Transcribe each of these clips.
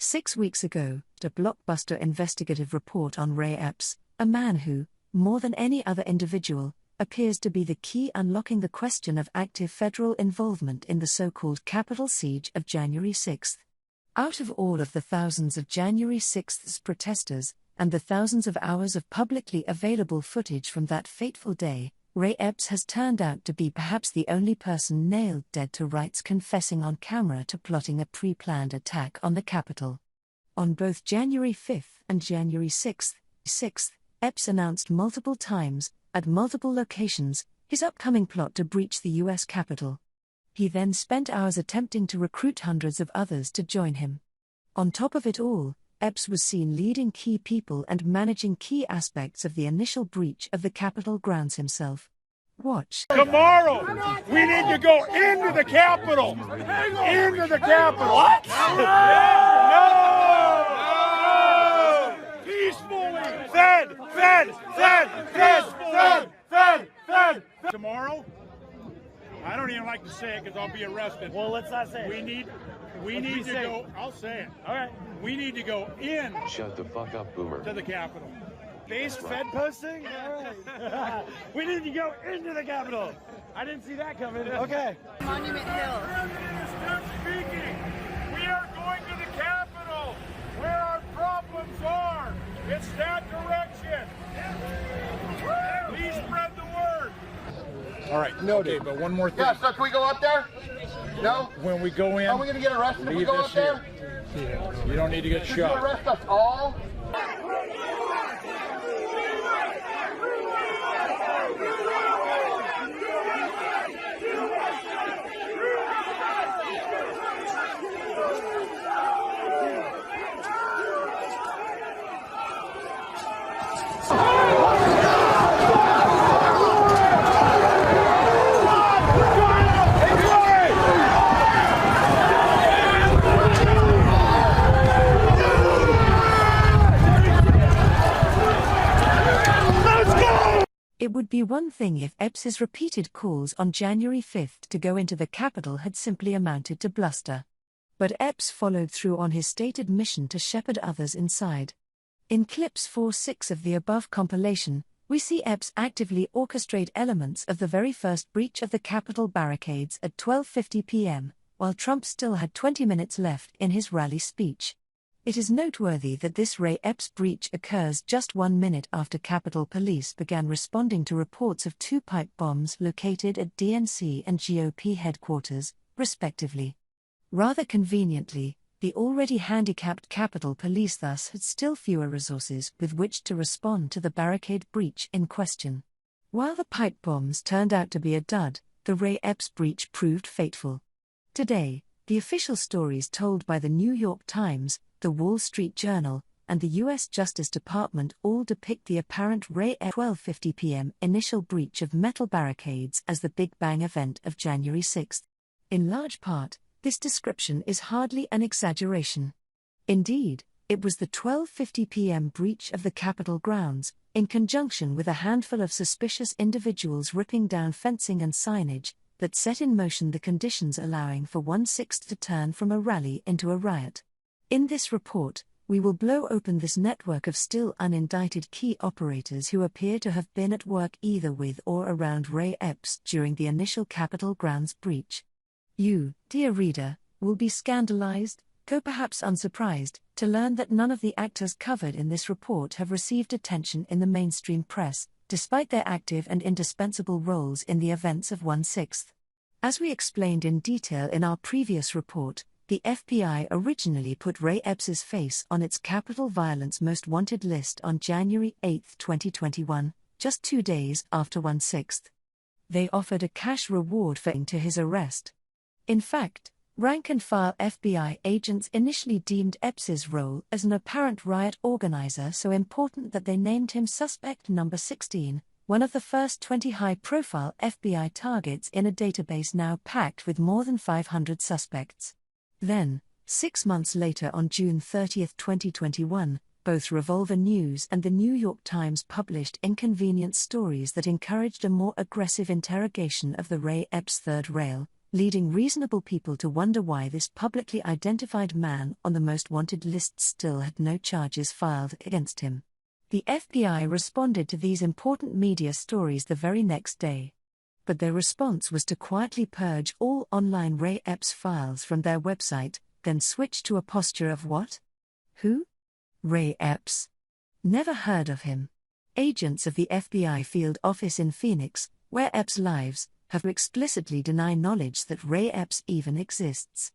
6 weeks ago, a blockbuster investigative report on Ray Epps, a man who, more than any other individual, appears to be the key unlocking the question of active federal involvement in the so-called Capitol siege of January 6. Out of all of the thousands of January 6's protesters, and the thousands of hours of publicly available footage from that fateful day, Ray Epps has turned out to be perhaps the only person nailed dead to rights confessing on camera to plotting a pre-planned attack on the Capitol. On both January 5 and January 6, Epps announced multiple times, at multiple locations, his upcoming plot to breach the U.S. Capitol. He then spent hours attempting to recruit hundreds of others to join him. On top of it all, Epps was seen leading key people and managing key aspects of the initial breach of the Capitol grounds himself. Watch. Tomorrow, we need to go into the Capitol. Into the Capitol. What? No! Peacefully. Fed. Tomorrow, I don't even like to say it because I'll be arrested. Well, let's not say it. We need to go. I'll say it. All right. We need to go in. Shut the fuck up, Boomer. To the Capitol. Base Fed posting? All right. We need to go into the Capitol. I didn't see that coming. Okay. Monument Hill. Stop speaking. We are going to the Capitol, where our problems are. It's that direction. Please spread the word. All right. Noted. Okay, but one more thing. Yeah, so can we go up there? No? When we go in, Are we going to get arrested if we leave go this up there? here. You don't need to get Did you shot. arrest us all? It would be one thing if Epps's repeated calls on January 5 to go into the Capitol had simply amounted to bluster. But Epps followed through on his stated mission to shepherd others inside. In clips 4-6 of the above compilation, we see Epps actively orchestrate elements of the very first breach of the Capitol barricades at 12:50 p.m., while Trump still had 20 minutes left in his rally speech. It is noteworthy that this Ray Epps breach occurs just 1 minute after Capitol Police began responding to reports of 2 pipe bombs located at DNC and GOP headquarters, respectively. Rather conveniently, the already handicapped Capitol Police thus had still fewer resources with which to respond to the barricade breach in question. While the pipe bombs turned out to be a dud, the Ray Epps breach proved fateful. Today, the official stories told by the New York Times, the Wall Street Journal, and the U.S. Justice Department all depict the apparent Ray Epps 12:50 p.m. initial breach of metal barricades as the Big Bang event of January 6. In large part, this description is hardly an exaggeration. Indeed, it was the 12:50 p.m. breach of the Capitol grounds, in conjunction with a handful of suspicious individuals ripping down fencing and signage, that set in motion the conditions allowing for 1/6 to turn from a rally into a riot. In this report, we will blow open this network of still unindicted key operators who appear to have been at work either with or around Ray Epps during the initial Capitol grounds breach. You, dear reader, will be scandalized, though perhaps unsurprised, to learn that none of the actors covered in this report have received attention in the mainstream press, despite their active and indispensable roles in the events of 1/6. As we explained in detail in our previous report, the FBI originally put Ray Epps's face on its Capitol Violence Most Wanted list on January 8, 2021, just 2 days after 1/6. They offered a cash reward for to his arrest. In fact, rank-and-file FBI agents initially deemed Epps's role as an apparent riot organizer so important that they named him Suspect Number 16, one of the first 20 high-profile FBI targets in a database now packed with more than 500 suspects. Then, 6 months later on June 30, 2021, both Revolver News and the New York Times published inconvenient stories that encouraged a more aggressive interrogation of the Ray Epps third rail, leading reasonable people to wonder why this publicly identified man on the most wanted list still had no charges filed against him. The FBI responded to these important media stories the very next day. But their response was to quietly purge all online Ray Epps files from their website, then switch to a posture of what? Who? Ray Epps. Never heard of him. Agents of the FBI field office in Phoenix, where Epps lives, have explicitly denied knowledge that Ray Epps even exists.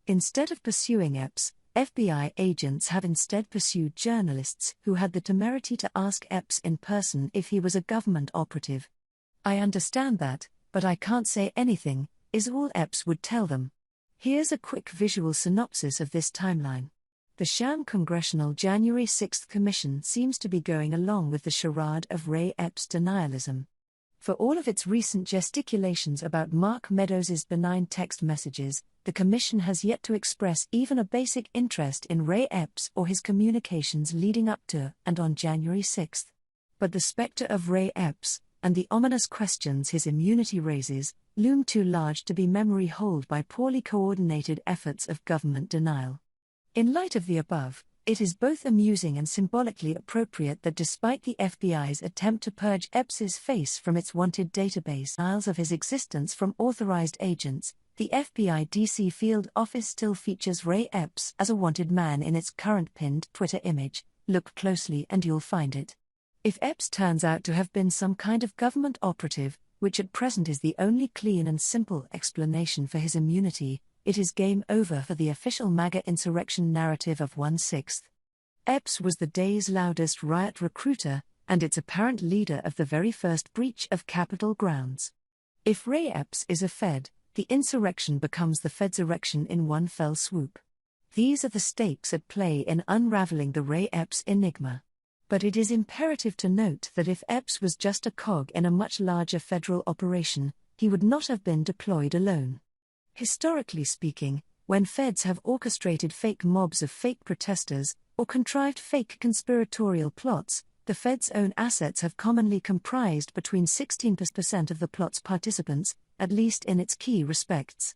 Instead of pursuing Epps, FBI agents have instead pursued journalists who had the temerity to ask Epps in person if he was a government operative. "I understand that, but I can't say anything," is all Epps would tell them. Here's a quick visual synopsis of this timeline. The sham Congressional January 6 Commission seems to be going along with the charade of Ray Epps' denialism. For all of its recent gesticulations about Mark Meadows' benign text messages, the Commission has yet to express even a basic interest in Ray Epps or his communications leading up to and on January 6. But the specter of Ray Epps, and the ominous questions his immunity raises, loom too large to be memory holed by poorly coordinated efforts of government denial. In light of the above, it is both amusing and symbolically appropriate that despite the FBI's attempt to purge Epps' face from its wanted database files of his existence from authorized agents, the FBI DC field office still features Ray Epps as a wanted man in its current pinned Twitter image. Look closely and you'll find it. If Epps turns out to have been some kind of government operative, which at present is the only clean and simple explanation for his immunity, it is game over for the official MAGA insurrection narrative of 1/6. Epps was the day's loudest riot recruiter, and its apparent leader of the very first breach of Capitol grounds. If Ray Epps is a Fed, the insurrection becomes the Fedsurrection in one fell swoop. These are the stakes at play in unraveling the Ray Epps enigma. But it is imperative to note that if Epps was just a cog in a much larger federal operation, he would not have been deployed alone. Historically speaking, when feds have orchestrated fake mobs of fake protesters, or contrived fake conspiratorial plots, the feds' own assets have commonly comprised between 16% of the plot's participants, at least in its key respects.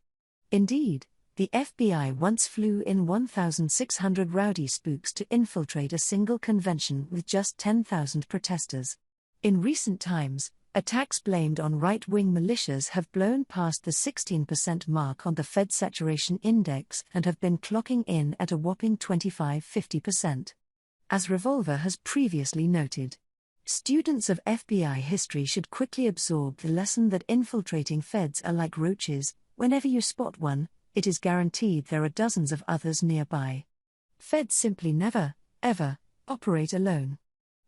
Indeed, the FBI once flew in 1,600 rowdy spooks to infiltrate a single convention with just 10,000 protesters. In recent times, attacks blamed on right-wing militias have blown past the 16% mark on the Fed Saturation Index and have been clocking in at a whopping 25–50%. As Revolver has previously noted, students of FBI history should quickly absorb the lesson that infiltrating feds are like roaches. Whenever you spot one, it is guaranteed there are dozens of others nearby. Feds simply never, ever, operate alone.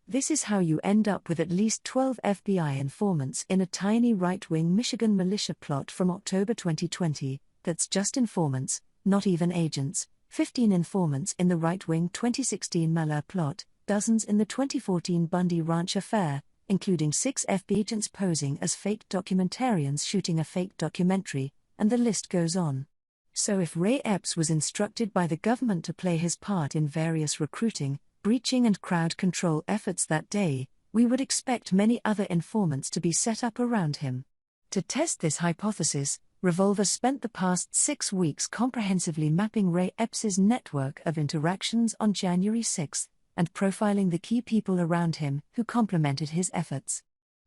This is how you end up with at least 12 FBI informants in a tiny right-wing Michigan militia plot from October 2020, that's just informants, not even agents, 15 informants in the right-wing 2016 Malheur plot, dozens in the 2014 Bundy Ranch affair, including 6 FBI agents posing as fake documentarians shooting a fake documentary, and the list goes on. So if Ray Epps was instructed by the government to play his part in various recruiting, breaching and crowd control efforts that day, we would expect many other informants to be set up around him. To test this hypothesis, Revolver spent the past 6 weeks comprehensively mapping Ray Epps' network of interactions on January 6 and profiling the key people around him who complemented his efforts.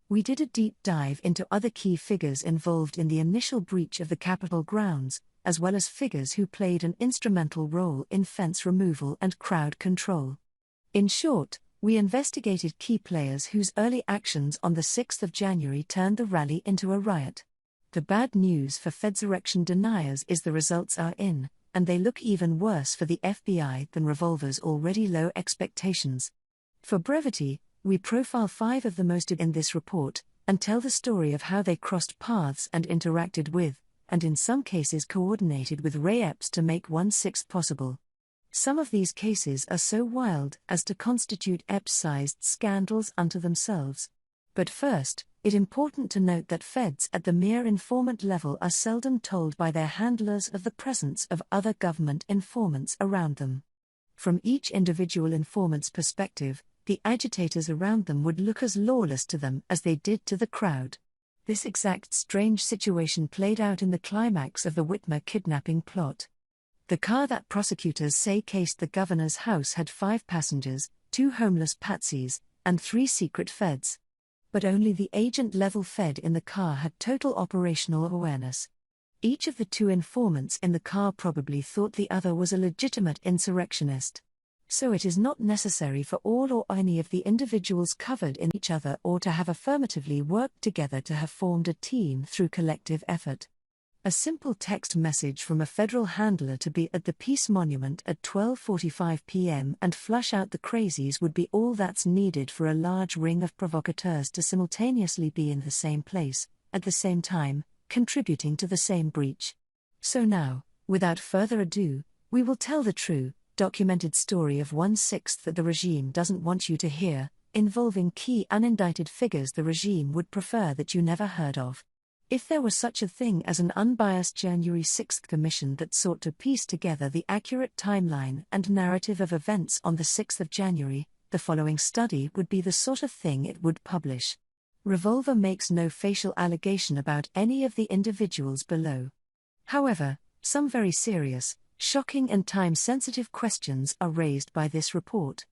We did a deep dive into other key figures involved in the initial breach of the Capitol grounds, as well as figures who played an instrumental role in fence removal and crowd control. In short, we investigated key players whose early actions on the 6th of January turned the rally into a riot. The bad news for Fedsurrection deniers is the results are in, and they look even worse for the FBI than Revolver's already low expectations. For brevity, we profile 5 of the most in this report, and tell the story of how they crossed paths and interacted with, and in some cases coordinated with Ray Epps to make 1/6 possible. Some of these cases are so wild as to constitute Epps-sized scandals unto themselves. But first, it's important to note that feds at the mere informant level are seldom told by their handlers of the presence of other government informants around them. From each individual informant's perspective, the agitators around them would look as lawless to them as they did to the crowd. This exact strange situation played out in the climax of the Whitmer kidnapping plot. The car that prosecutors say cased the governor's house had 5 passengers, 2 homeless patsies, and 3 secret feds. But only the agent-level fed in the car had total operational awareness. Each of the 2 informants in the car probably thought the other was a legitimate insurrectionist. So it is not necessary for all or any of the individuals covered in each other or to have affirmatively worked together to have formed a team through collective effort. A simple text message from a federal handler to be at the Peace Monument at 12:45 p.m. and flush out the crazies would be all that's needed for a large ring of provocateurs to simultaneously be in the same place, at the same time, contributing to the same breach. So now, without further ado, we will tell the true, documented story of 1/6 that the regime doesn't want you to hear, involving key unindicted figures the regime would prefer that you never heard of. If there was such a thing as an unbiased January 6 commission that sought to piece together the accurate timeline and narrative of events on the 6th of January, the following study would be the sort of thing it would publish. Revolver makes no facial allegation about any of the individuals below. However, some very serious, shocking and time-sensitive questions are raised by this report.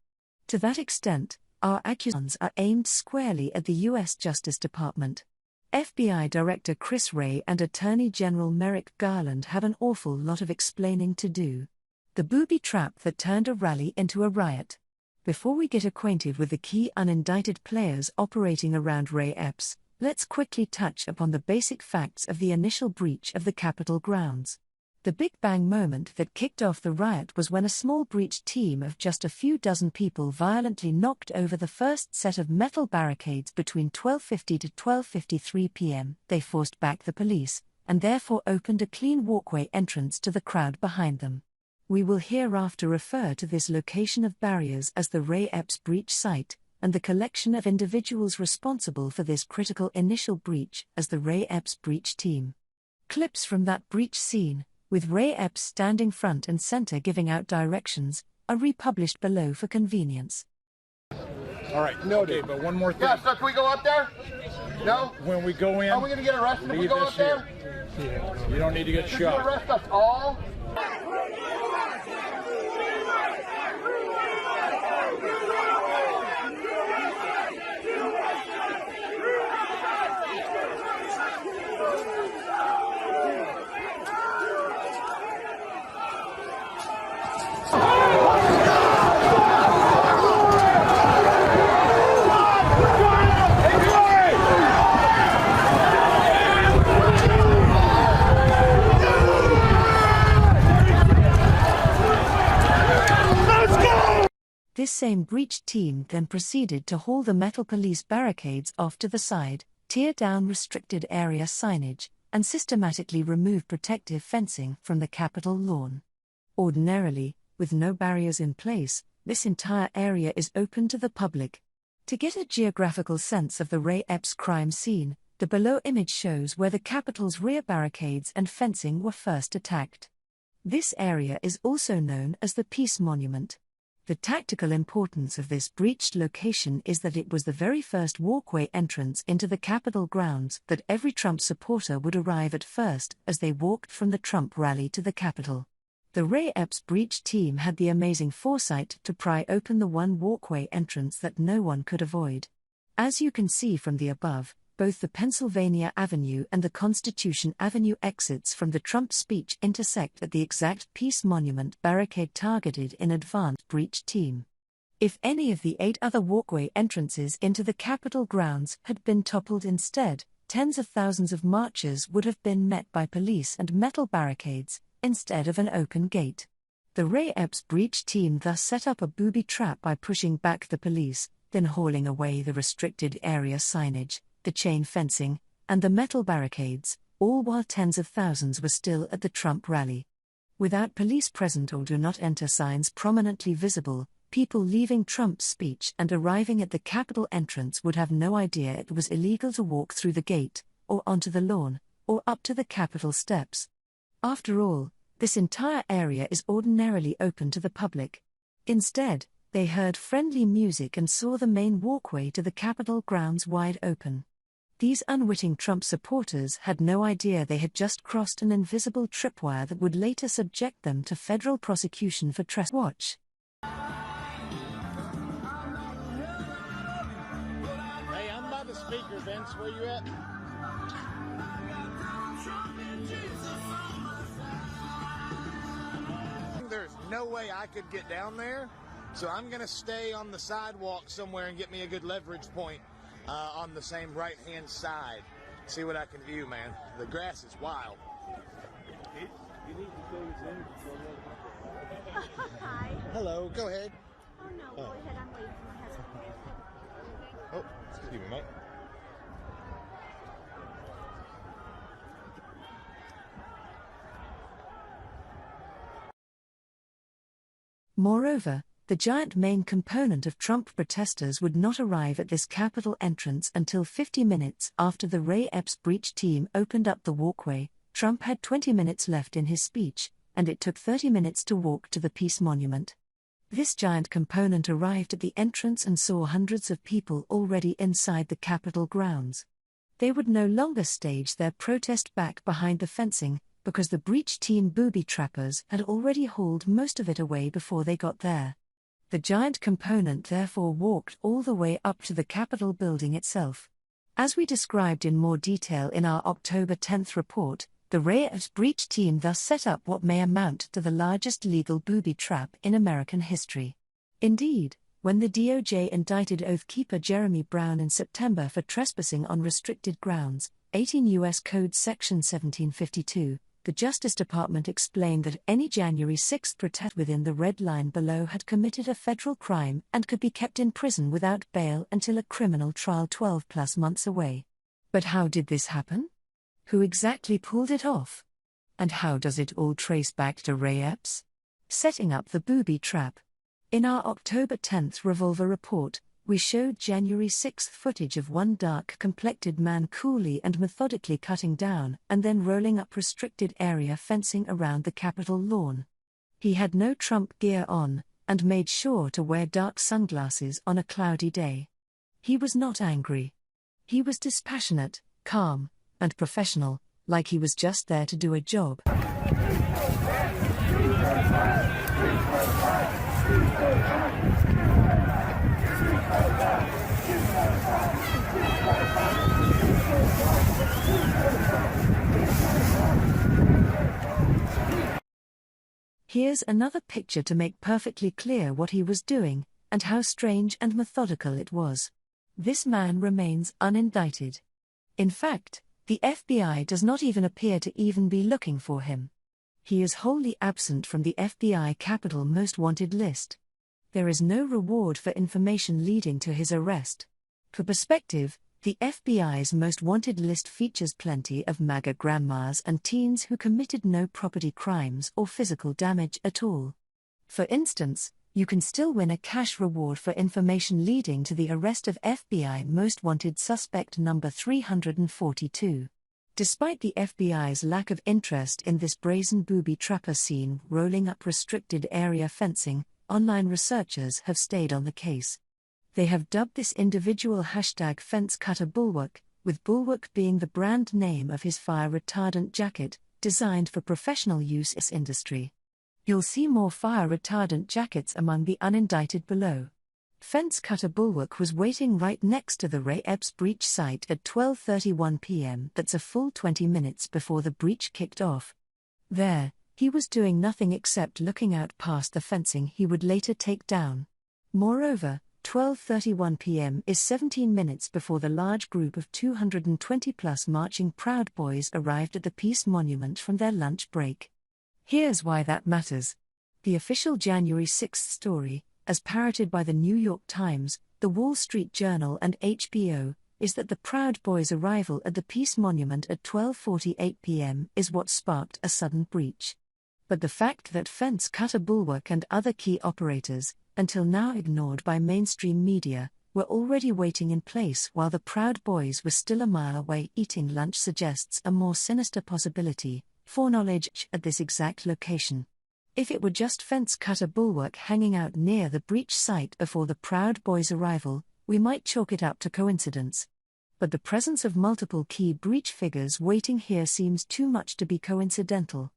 To that extent, our accusations are aimed squarely at the U.S. Justice Department. FBI Director Chris Wray and Attorney General Merrick Garland have an awful lot of explaining to do. The booby trap that turned a rally into a riot. Before we get acquainted with the key unindicted players operating around Ray Epps, let's quickly touch upon the basic facts of the initial breach of the Capitol grounds. The Big Bang moment that kicked off the riot was when a small breach team of just a few dozen people violently knocked over the first set of metal barricades between 12:50 to 12:53 p.m. They forced back the police, and therefore opened a clean walkway entrance to the crowd behind them. We will hereafter refer to this location of barriers as the Ray Epps breach site, and the collection of individuals responsible for this critical initial breach as the Ray Epps breach team. Clips from that breach scene, with Ray Epps standing front and center giving out directions, are republished below for convenience. All right, okay, but one more thing. Yeah, so can we go up there? No? When we go in, Are we going to get arrested if we leave go this up there? here. You don't need to get Did you shot. arrest us all? This same breach team then proceeded to haul the metal police barricades off to the side, tear down restricted area signage, and systematically remove protective fencing from the Capitol lawn. Ordinarily, with no barriers in place, this entire area is open to the public. To get a geographical sense of the Ray Epps crime scene, the below image shows where the Capitol's rear barricades and fencing were first attacked. This area is also known as the Peace Monument. The tactical importance of this breached location is that it was the very first walkway entrance into the Capitol grounds that every Trump supporter would arrive at first as they walked from the Trump rally to the Capitol. The Ray Epps breach team had the amazing foresight to pry open the one walkway entrance that no one could avoid. As you can see from the above, both the Pennsylvania Avenue and the Constitution Avenue exits from the Trump speech intersect at the exact Peace Monument barricade targeted in advance breach team. If any of the 8 other walkway entrances into the Capitol grounds had been toppled instead, tens of thousands of marchers would have been met by police and metal barricades, instead of an open gate. The Ray Epps breach team thus set up a booby trap by pushing back the police, then hauling away the restricted area signage, the chain fencing, and the metal barricades, all while tens of thousands were still at the Trump rally. Without police present or do not enter signs prominently visible, people leaving Trump's speech and arriving at the Capitol entrance would have no idea it was illegal to walk through the gate, or onto the lawn, or up to the Capitol steps. After all, this entire area is ordinarily open to the public. Instead, they heard friendly music and saw the main walkway to the Capitol grounds wide open. These unwitting Trump supporters had no idea they had just crossed an invisible tripwire that would later subject them to federal prosecution for trespass. Watch. Hey, I'm by the speaker, Vince. Where you at? There's no way I could get down there, so I'm going to stay on the sidewalk somewhere and get me a good leverage point on the same right-hand side. See what I can view, man. The grass is wild. You need to go in. Hi. Hello, go ahead. Oh no, go ahead. I'm waiting for my husband. Oh, excuse me, mate. Moreover, the giant main component of Trump protesters would not arrive at this Capitol entrance until 50 minutes after the Ray Epps breach team opened up the walkway. Trump had 20 minutes left in his speech, and it took 30 minutes to walk to the Peace Monument. This giant component arrived at the entrance and saw hundreds of people already inside the Capitol grounds. They would no longer stage their protest back behind the fencing, because the breach team booby trappers had already hauled most of it away before they got there. The giant component therefore walked all the way up to the Capitol building itself. As we described in more detail in our October 10th report, the Ray Epps breach team thus set up what may amount to the largest legal booby trap in American history. Indeed, when the DOJ indicted Oathkeeper Jeremy Brown in September for trespassing on restricted grounds, 18 U.S. Code Section 1752, the Justice Department explained that any January 6 protest within the red line below had committed a federal crime and could be kept in prison without bail until a criminal trial 12+ months away. But how did this happen? Who exactly pulled it off? And how does it all trace back to Ray Epps? Setting up the booby trap. In our October 10th Revolver report, we showed January 6 footage of one dark-complected man coolly and methodically cutting down and then rolling up restricted area fencing around the Capitol lawn. He had no Trump gear on, and made sure to wear dark sunglasses on a cloudy day. He was not angry. He was dispassionate, calm, and professional, like he was just there to do a job. Here's another picture to make perfectly clear what he was doing, and how strange and methodical it was. This man remains unindicted. In fact, the FBI does not even appear to even be looking for him. He is wholly absent from the FBI Capitol Most Wanted list. There is no reward for information leading to his arrest. For perspective, the FBI's Most Wanted list features plenty of MAGA grandmas and teens who committed no property crimes or physical damage at all. For instance, you can still win a cash reward for information leading to the arrest of FBI Most Wanted suspect number 342. Despite the FBI's lack of interest in this brazen booby trapper scene rolling up restricted area fencing, online researchers have stayed on the case. They have dubbed this individual #fence cutter Bulwark, with Bulwark being the brand name of his fire-retardant jacket, designed for professional use in this industry. You'll see more fire-retardant jackets among the unindicted below. Fence cutter Bulwark was waiting right next to the Ray Epps breach site at 12:31 p.m. That's a full 20 minutes before the breach kicked off. There, he was doing nothing except looking out past the fencing he would later take down. Moreover, 12:31 p.m. is 17 minutes before the large group of 220+ marching Proud Boys arrived at the Peace Monument from their lunch break. Here's why that matters. The official January 6 story, as parroted by the New York Times, the Wall Street Journal and HBO, is that the Proud Boys' arrival at the Peace Monument at 12:48 p.m. is what sparked a sudden breach. But the fact that fence cutter Bulwark and other key operators, until now ignored by mainstream media, were already waiting in place while the Proud Boys were still a mile away eating lunch suggests a more sinister possibility: foreknowledge at this exact location. If it were just fence cutter Bulwark hanging out near the breach site before the Proud Boys' arrival, we might chalk it up to coincidence. but the presence of multiple key breach figures waiting here seems too much to be coincidental.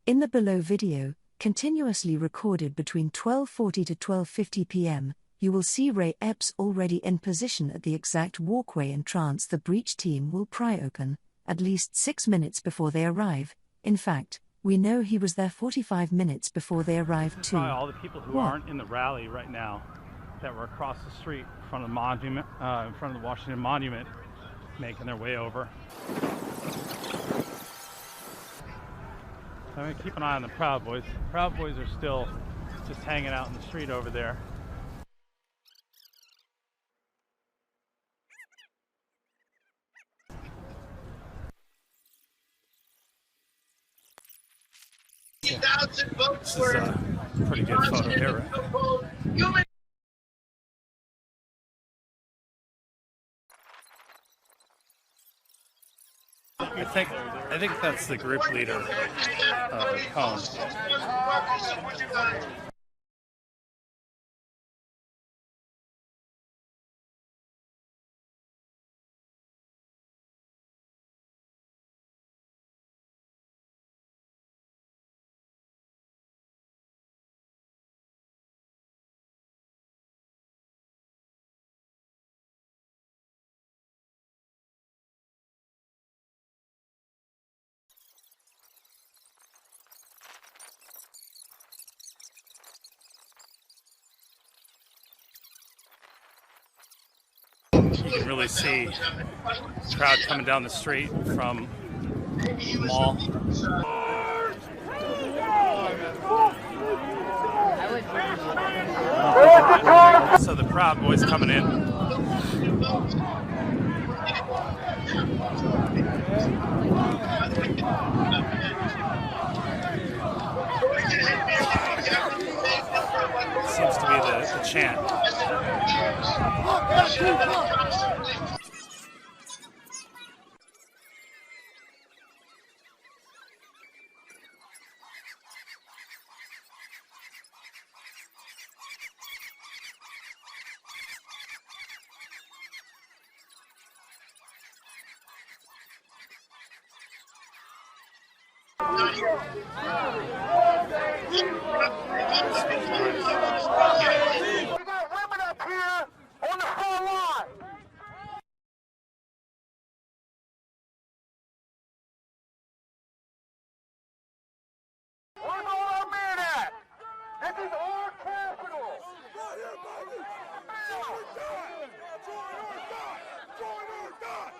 In the below video, continuously recorded between 12:40 to 12:50 p.m., you will see Ray Epps already in position at the exact walkway entrance the breach team will pry open, at least 6 minutes before they arrive. In fact, we know he was there 45 minutes before they arrived too. All the people who aren't in the rally right now that were across the street in front of the monument, in front of the Washington Monument, making their way over. I'm gonna keep an eye on the Proud Boys. Proud Boys are still just hanging out in the street over there. Yeah. This is a pretty good photo here. I think that's the group leader, Cone. You can really see the crowd coming down the street from the mall. So the Proud Boys coming in. Seems to be the chant. We got women up here on the front line. Where's all our men at? This is our capital. Right here, baby. Join or die. Join or die. Join or die.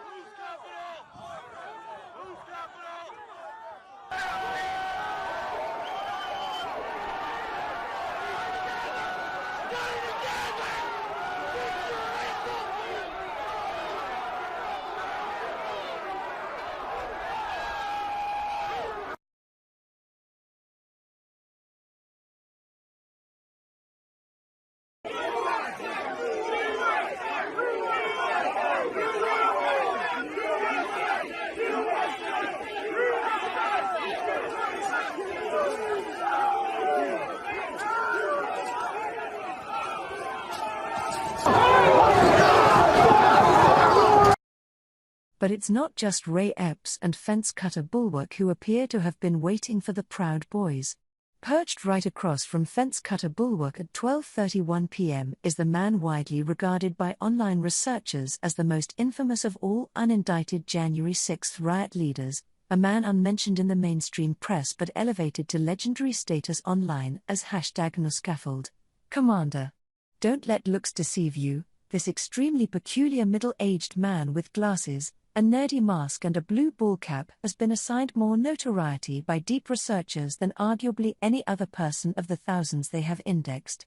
Who's capital? Who's capital? But it's not just Ray Epps and fence cutter Bulwark who appear to have been waiting for the Proud Boys. Perched right across from fence cutter Bulwark at 12:31 p.m. is the man widely regarded by online researchers as the most infamous of all unindicted January 6 riot leaders, a man unmentioned in the mainstream press but elevated to legendary status online as #NoScaffold. Commander. Don't let looks deceive you, this extremely peculiar middle-aged man with glasses, a nerdy mask and a blue ball cap has been assigned more notoriety by deep researchers than arguably any other person of the thousands they have indexed.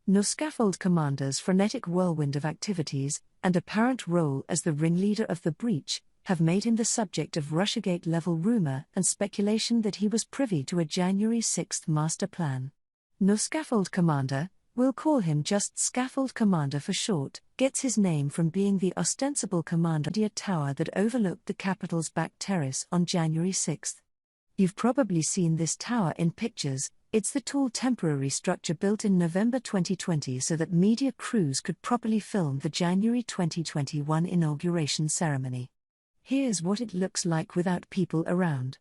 NoScaffold Commander's frenetic whirlwind of activities, and apparent role as the ringleader of the breach, have made him the subject of Russiagate-level rumor and speculation that he was privy to a January 6 master plan. NoScaffold Commander, we'll call him just Scaffold Commander for short, gets his name from being the ostensible commander of a tower that overlooked the Capitol's back terrace on January 6. You've probably seen this tower in pictures, It's the tall temporary structure built in November 2020 so that media crews could properly film the January 2021 inauguration ceremony. Here's what it looks like without people around.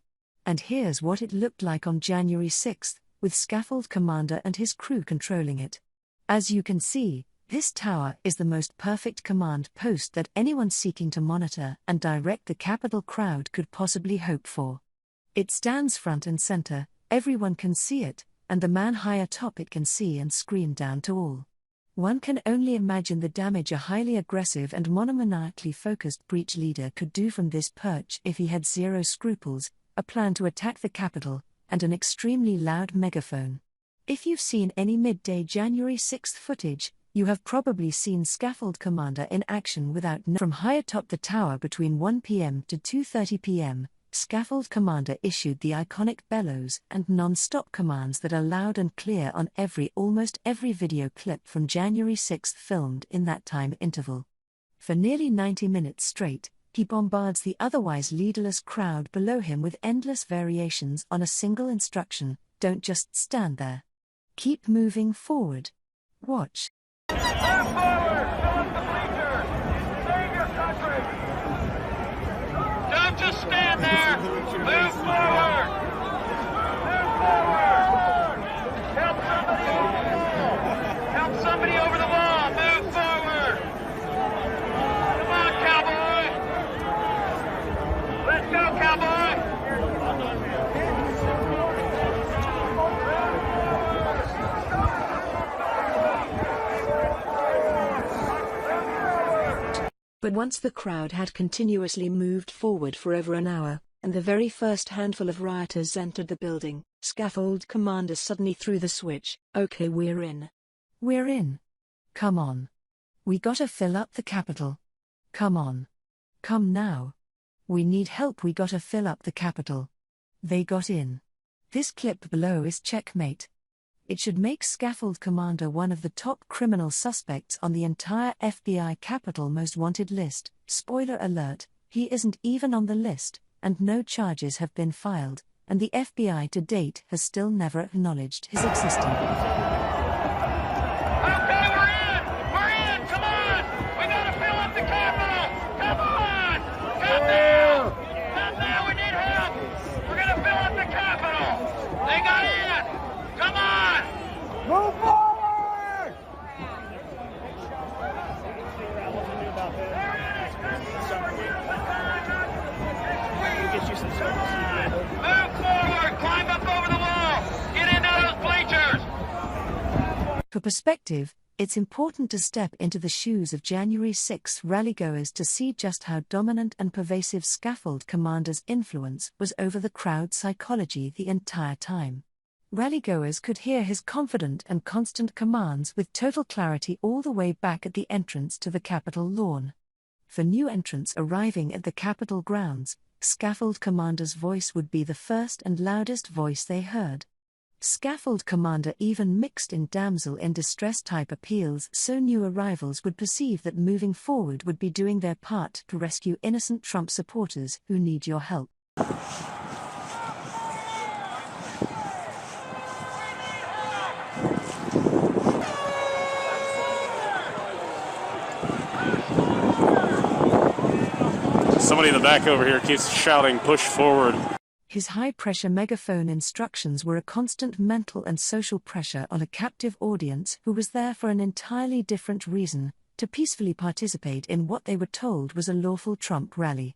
And here's what it looked like on January 6, with Scaffold Commander and his crew controlling it. As you can see, this tower is the most perfect command post that anyone seeking to monitor and direct the Capitol crowd could possibly hope for. It stands front and center, everyone can see it, and the man high atop it can see and scream down to all. One can only imagine the damage a highly aggressive and monomaniacally focused breach leader could do from this perch if he had zero scruples, a plan to attack the Capitol, and an extremely loud megaphone. If you've seen any midday January 6 footage, you have probably seen Scaffold Commander in action without from high atop the tower between 1 p.m. to 2:30 p.m. Scaffold Commander issued the iconic bellows and non-stop commands that are loud and clear on almost every video clip from January 6 filmed in that time interval. For nearly 90 minutes straight, he bombards the otherwise leaderless crowd below him with endless variations on a single instruction: don't just stand there. Keep moving forward. Watch. Move forward! Fill up the bleachers! Save your country! Don't just stand there! Move forward! Move forward! Help somebody over the wall! Help somebody over the wall! Move forward! Come on, cowboy! Let's go, cowboy! But once the crowd had continuously moved forward for over an hour, and the very first handful of rioters entered the building, Scaffold Commander suddenly threw the switch. Okay, we're in. We're in. Come on. We gotta fill up the Capitol. Come on. Come now. We need help, we gotta fill up the Capitol. They got in. This clip below is checkmate. It should make Scaffold Commander one of the top criminal suspects on the entire FBI Capitol Most Wanted list. Spoiler alert, he isn't even on the list, and no charges have been filed, and the FBI to date has still never acknowledged his existence. Okay, we're in! We're in! Come on! We gotta fill up the Capitol! Come on! Come now! Come now, we need help! We're gonna fill up the Capitol! They got in! Come on! Move forward! They're in it! We're here for time! Get you some service. Move forward! Climb up over the wall! Get into those bleachers! For perspective, it's important to step into the shoes of January 6 rallygoers to see just how dominant and pervasive Scaffold Commander's influence was over the crowd's psychology the entire time. Rallygoers could hear his confident and constant commands with total clarity all the way back at the entrance to the Capitol lawn. For new entrants arriving at the Capitol grounds, Scaffold Commander's voice would be the first and loudest voice they heard. Scaffold Commander even mixed in damsel in distress type appeals so new arrivals would perceive that moving forward would be doing their part to rescue innocent Trump supporters who need your help. Somebody in the back over here keeps shouting, "Push forward." His high-pressure megaphone instructions were a constant mental and social pressure on a captive audience who was there for an entirely different reason, to peacefully participate in what they were told was a lawful Trump rally.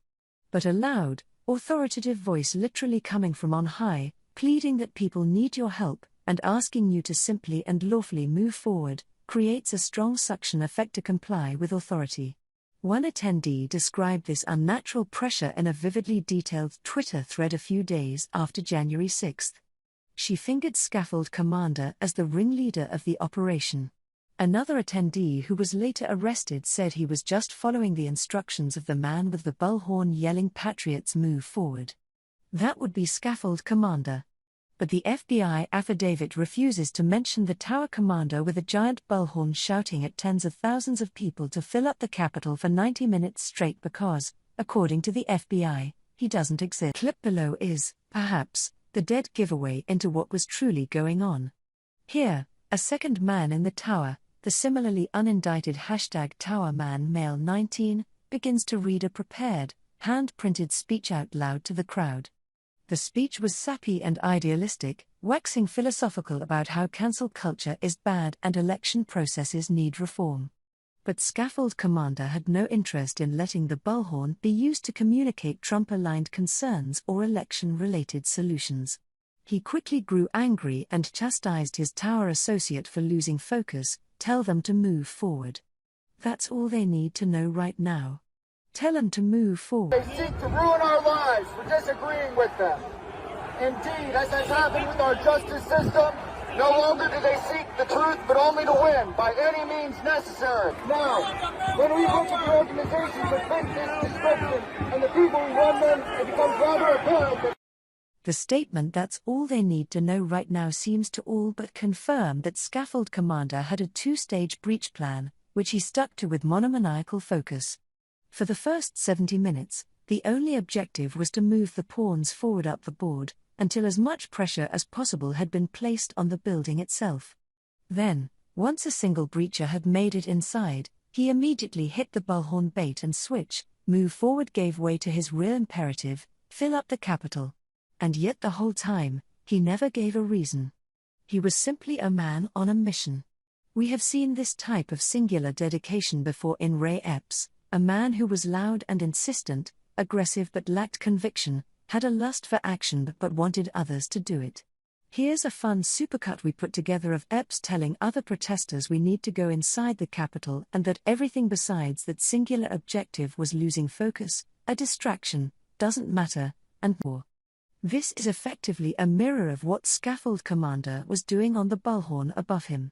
But a loud, authoritative voice literally coming from on high, pleading that people need your help, and asking you to simply and lawfully move forward, creates a strong suction effect to comply with authority. One attendee described this unnatural pressure in a vividly detailed Twitter thread a few days after January 6. She fingered Scaffold Commander as the ringleader of the operation. Another attendee who was later arrested said he was just following the instructions of the man with the bullhorn yelling "Patriots move forward." That would be Scaffold Commander. But the FBI affidavit refuses to mention the tower commander with a giant bullhorn shouting at tens of thousands of people to fill up the Capitol for 90 minutes straight because, according to the FBI, he doesn't exist. Clip below is, perhaps, the dead giveaway into what was truly going on. Here, a second man in the tower, the similarly unindicted #TowerMan male 19, begins to read a prepared, hand-printed speech out loud to the crowd. The speech was sappy and idealistic, waxing philosophical about how cancel culture is bad and election processes need reform. But Scaffold Commander had no interest in letting the bullhorn be used to communicate Trump-aligned concerns or election-related solutions. He quickly grew angry and chastised his tower associate for losing focus. Tell them to move forward. That's all they need to know right now. Tell them to move forward. They seek to ruin our lives for disagreeing with them. Indeed, as has happened with our justice system, no longer do they seek the truth, but only to win by any means necessary. Now, when we look at the organizations that fit this description and the people who run them, it becomes rather apparent that the statement "that's all they need to know right now" seems to all but confirm that Scaffold Commander had a two-stage breach plan, which he stuck to with monomaniacal focus. For the first 70 minutes, the only objective was to move the pawns forward up the board, until as much pressure as possible had been placed on the building itself. Then, once a single breacher had made it inside, he immediately hit the bullhorn bait and switch. Move forward gave way to his real imperative: fill up the Capitol. And yet the whole time, he never gave a reason. He was simply a man on a mission. We have seen this type of singular dedication before in Ray Epps, a man who was loud and insistent, aggressive but lacked conviction, had a lust for action but wanted others to do it. Here's a fun supercut we put together of Epps telling other protesters we need to go inside the Capitol and that everything besides that singular objective was losing focus, a distraction, doesn't matter, and more. This is effectively a mirror of what Scaffold Commander was doing on the bullhorn above him.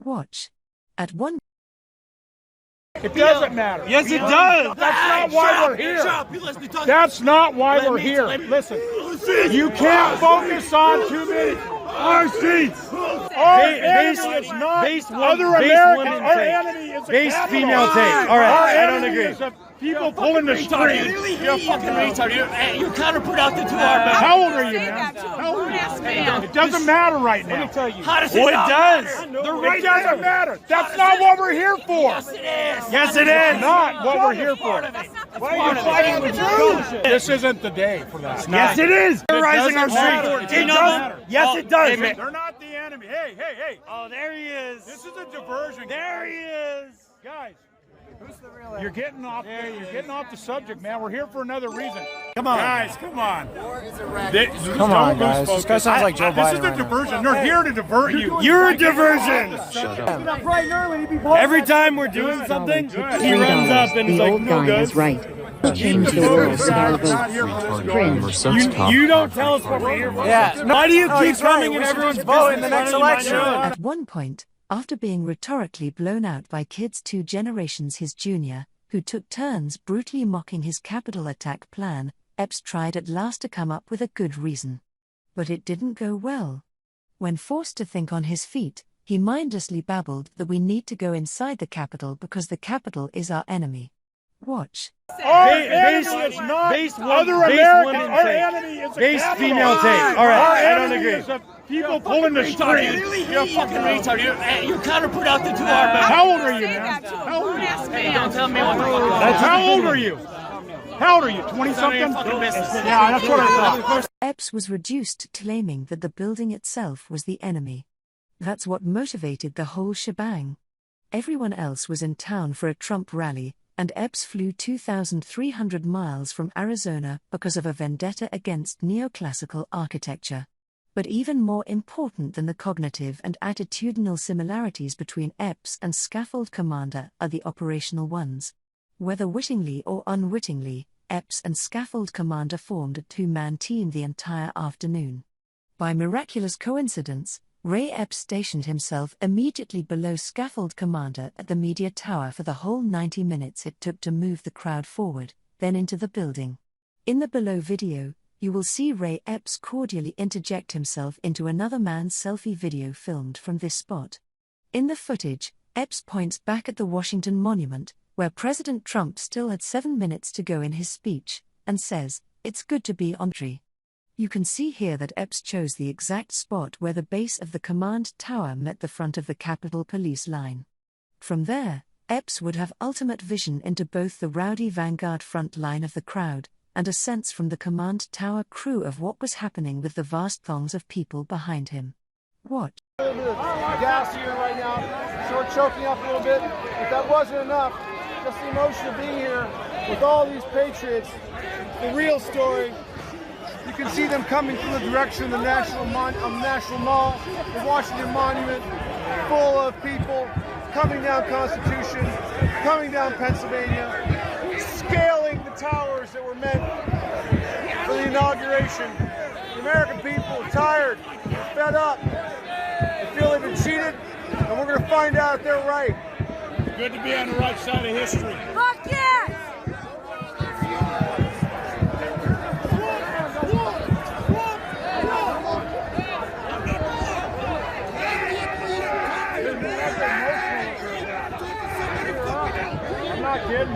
Watch. At one It doesn't matter. Yes, it does. That's not why we're here. That's not why we're here. Listen, you can't focus on too many. Our seats. Our enemy is not other Americans. Our enemy is a Base capital. female tape. All right, Our I don't enemy agree. is people pulling the string. You're a fucking retard. You're counterproductive to our man. How old are you, man? How old are you? It doesn't matter right now. Let me tell you. How does it does. It doesn't matter. That's not what we're here for. Yes, it is. Yes, it is. Not what we're here for. Why are you fighting with truth? This isn't the day for that. Yes, it is. Terrorizing our streets. It doesn't. Yes, it does. They're not the enemy. Hey, hey, hey. Oh, there he is. This is a diversion. There he is. Guys, you're getting off. You're getting off the subject, man. We're here for another reason. Come on. Guys, come on. Come on, guys. This guy sounds like Joe Biden. This is a right now. diversion. They're here to divert you. You're a diversion. Shut up. Every time we're doing something, he runs up and The is like, old no guy good. is right. Change the world with our votes. Cringe. You don't tell us what we're here for. Yeah. Why do you keep he's right. coming We in should everyone's just vote in business the next running my election. show? At one point, after being rhetorically blown out by kids 2 generations his junior, who took turns brutally mocking his Capitol attack plan, Epps tried at last to come up with a good reason. But it didn't go well. When forced to think on his feet, he mindlessly babbled that we need to go inside the Capitol because the Capitol is our enemy. Watch. Our enemy is not other Americans. Our enemy is a Base capital. female tape. All right, Our I don't enemy agree. is people pulling the string. You're a fucking retard. You're counterproductive to our man. How old are you, man? How old are you? Don't tell me what the fuck is That's how old are you? How old are you? 20-something? Yeah, that's what I thought. Epps was reduced to claiming that the building itself was the enemy. That's what motivated the whole shebang. Everyone else was in town for a Trump rally, and Epps flew 2,300 miles from Arizona because of a vendetta against neoclassical architecture. But even more important than the cognitive and attitudinal similarities between Epps and Scaffold Commander are the operational ones. Whether wittingly or unwittingly, Epps and Scaffold Commander formed a 2-man team the entire afternoon. By miraculous coincidence, Ray Epps stationed himself immediately below Scaffold Commander at the media tower for the whole 90 minutes it took to move the crowd forward, then into the building. In the below video, you will see Ray Epps cordially interject himself into another man's selfie video filmed from this spot. In the footage, Epps points back at the Washington Monument, where President Trump still had 7 minutes to go in his speech, and says, "It's good to be on tree." You can see here that Epps chose the exact spot where the base of the command tower met the front of the Capitol Police line. From there, Epps would have ultimate vision into both the rowdy vanguard front line of the crowd, and a sense from the command tower crew of what was happening with the vast throngs of people behind him. Watch. A little bit of gas here right now, so we're choking up a little bit. If that wasn't enough, just the emotion of being here with all these patriots, the real story. You can see them coming from the direction of the National Mall, the Washington Monument, full of people coming down Constitution, coming down Pennsylvania, scaling the towers that were meant for the inauguration. The American people are tired, they're fed up, they feel they've been cheated, and we're going to find out if they're right. Good to be on the right side of history. Fuck yes! I'm not kidding.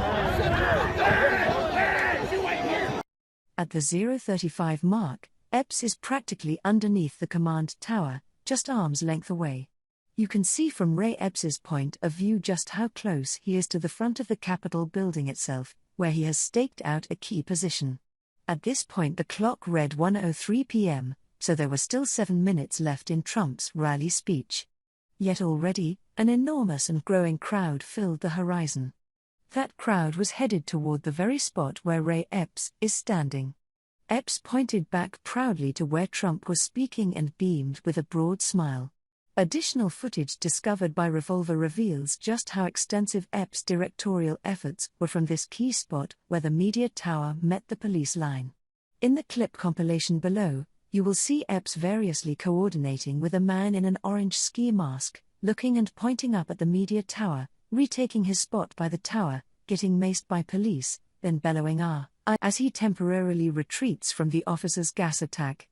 At the 0:35 mark, Epps is practically underneath the command tower, just arm's length away. You can see from Ray Epps's point of view just how close he is to the front of the Capitol building itself, where he has staked out a key position. At this point the clock read 1:03 p.m., so there were still 7 minutes left in Trump's rally speech. Yet already, an enormous and growing crowd filled the horizon. That crowd was headed toward the very spot where Ray Epps is standing. Epps pointed back proudly to where Trump was speaking and beamed with a broad smile. Additional footage discovered by Revolver reveals just how extensive Epps' directorial efforts were from this key spot where the media tower met the police line. In the clip compilation below, you will see Epps variously coordinating with a man in an orange ski mask, looking and pointing up at the media tower, retaking his spot by the tower, getting maced by police, then bellowing "ah" as he temporarily retreats from the officer's gas attack.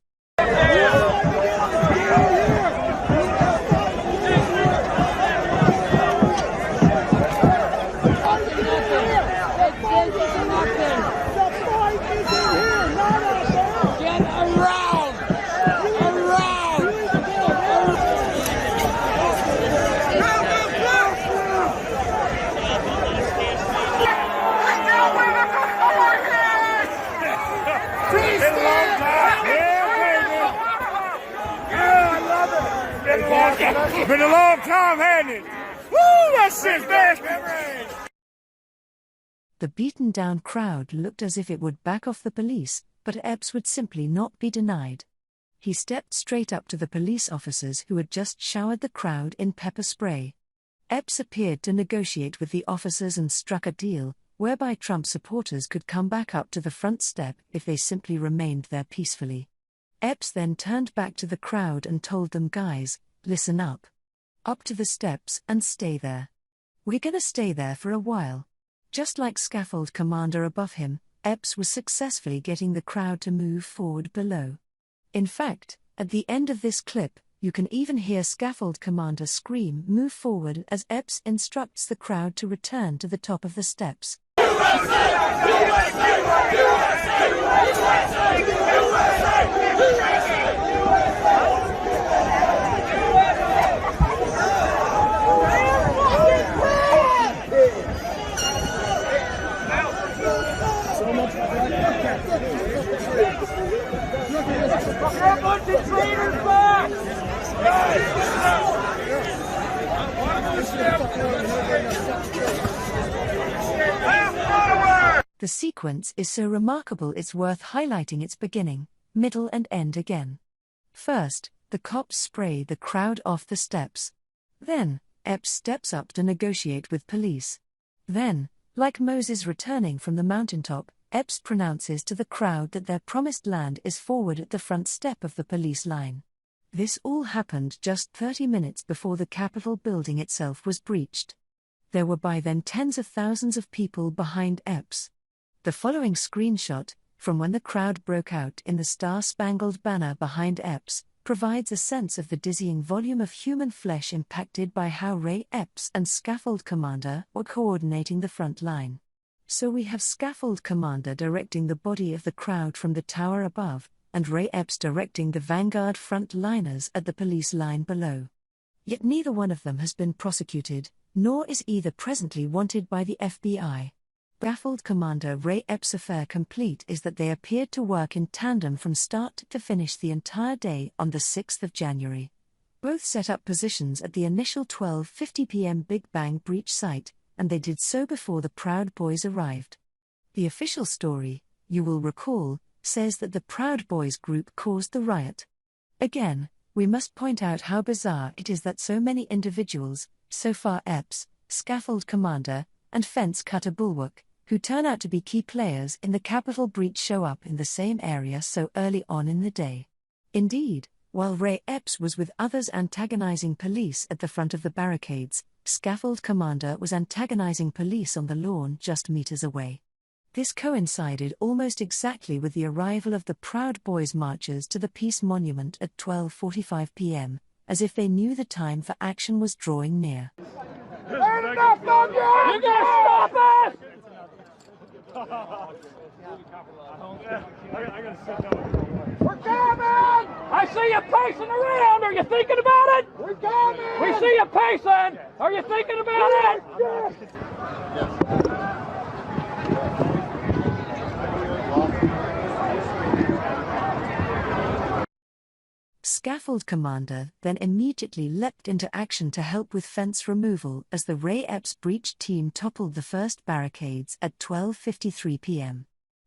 Been a long time, hasn't it? Woo, that shit's nasty. The beaten down crowd looked as if it would back off the police, but Epps would simply not be denied. He stepped straight up to the police officers who had just showered the crowd in pepper spray. Epps appeared to negotiate with the officers and struck a deal, whereby Trump supporters could come back up to the front step if they simply remained there peacefully. Epps then turned back to the crowd and told them, "Guys, listen up. Up to the steps and stay there. We're gonna stay there for a while." Just like Scaffold Commander above him, Epps was successfully getting the crowd to move forward below. In fact, at the end of this clip, you can even hear Scaffold Commander scream "move forward" as Epps instructs the crowd to return to the top of the steps. The sequence is so remarkable it's worth highlighting its beginning, middle and end again. First, the cops spray the crowd off the steps. Then, Epps steps up to negotiate with police. Then, like Moses returning from the mountaintop, Epps pronounces to the crowd that their promised land is forward at the front step of the police line. This all happened just 30 minutes before the Capitol building itself was breached. There were by then tens of thousands of people behind Epps. The following screenshot, from when the crowd broke out in the Star-Spangled Banner behind Epps, provides a sense of the dizzying volume of human flesh impacted by how Ray Epps and Scaffold Commander were coordinating the front line. So we have Scaffold Commander directing the body of the crowd from the tower above, and Ray Epps directing the vanguard frontliners at the police line below. Yet neither one of them has been prosecuted, nor is either presently wanted by the FBI. Baffled Commander Ray Epps' affair complete is that they appeared to work in tandem from start to finish the entire day on the 6th of January. Both set up positions at the initial 12:50 p.m. Big Bang breach site, and they did so before the Proud Boys arrived. The official story, you will recall, says that the Proud Boys group caused the riot. Again, we must point out how bizarre it is that so many individuals, so far Epps, Scaffold Commander, and Fence Cutter Bulwark, who turn out to be key players in the Capitol breach show up in the same area so early on in the day. Indeed, while Ray Epps was with others antagonizing police at the front of the barricades, Scaffold Commander was antagonizing police on the lawn just meters away. This coincided almost exactly with the arrival of the Proud Boys marchers to the Peace Monument at 12:45 p.m., as if they knew the time for action was drawing near. Ain't enough of you! You gotta stop us! We're coming! I see you pacing around. Are you thinking about it? We're coming! We see you pacing. Are you thinking about it? Yes. Scaffold Commander then immediately leapt into action to help with fence removal as the Ray Epps breach team toppled the first barricades at 12:53 p.m.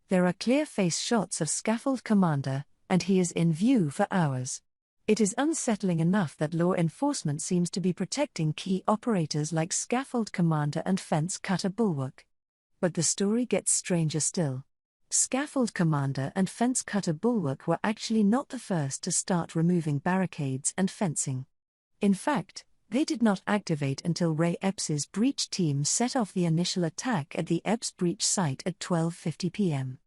There are clear face shots of Scaffold Commander, and he is in view for hours. It is unsettling enough that law enforcement seems to be protecting key operators like Scaffold Commander and Fence Cutter Bulwark. But the story gets stranger still. Scaffold Commander and Fence Cutter Bulwark were actually not the first to start removing barricades and fencing. In fact, they did not activate until Ray Epps's breach team set off the initial attack at the Epps breach site at 12:50 p.m.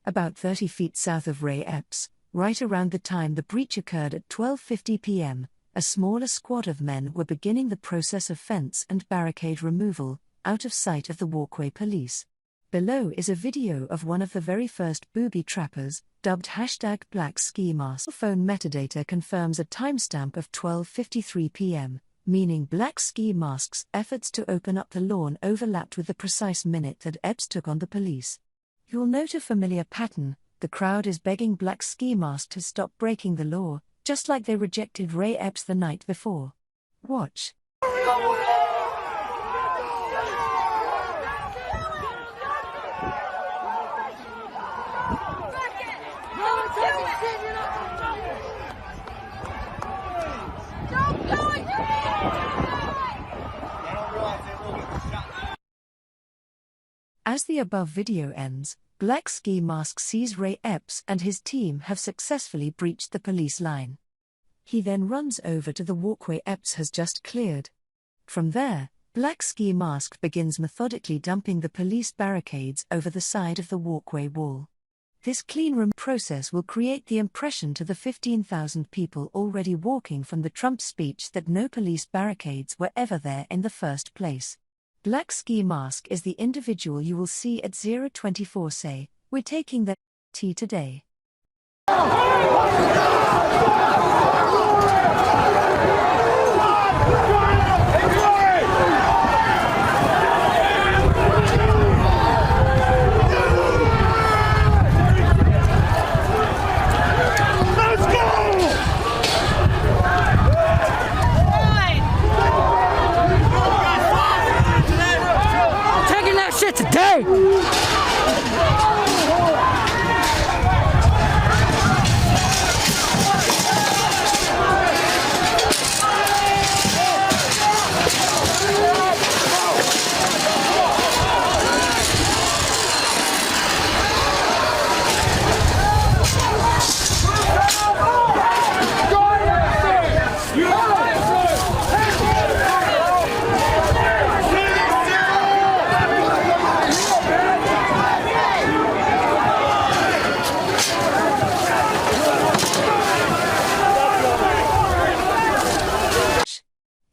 About 30 feet south of Ray Epps, right around the time the breach occurred at 12:50 p.m., a smaller squad of men were beginning the process of fence and barricade removal, out of sight of the walkway police. Below is a video of one of the very first booby trappers, dubbed #Black Ski Mask. Phone metadata confirms a timestamp of 12:53 p.m., meaning Black Ski Mask's efforts to open up the lawn overlapped with the precise minute that Epps took on the police. You'll note a familiar pattern: the crowd is begging Black Ski Mask to stop breaking the law, just like they rejected Ray Epps the night before. Watch. As the above video ends, Black Ski Mask sees Ray Epps and his team have successfully breached the police line. He then runs over to the walkway Epps has just cleared. From there, Black Ski Mask begins methodically dumping the police barricades over the side of the walkway wall. This clean room process will create the impression to the 15,000 people already walking from the Trump speech that no police barricades were ever there in the first place. Black Ski Mask is the individual you will see at 024 say, "We're taking the T today." Today!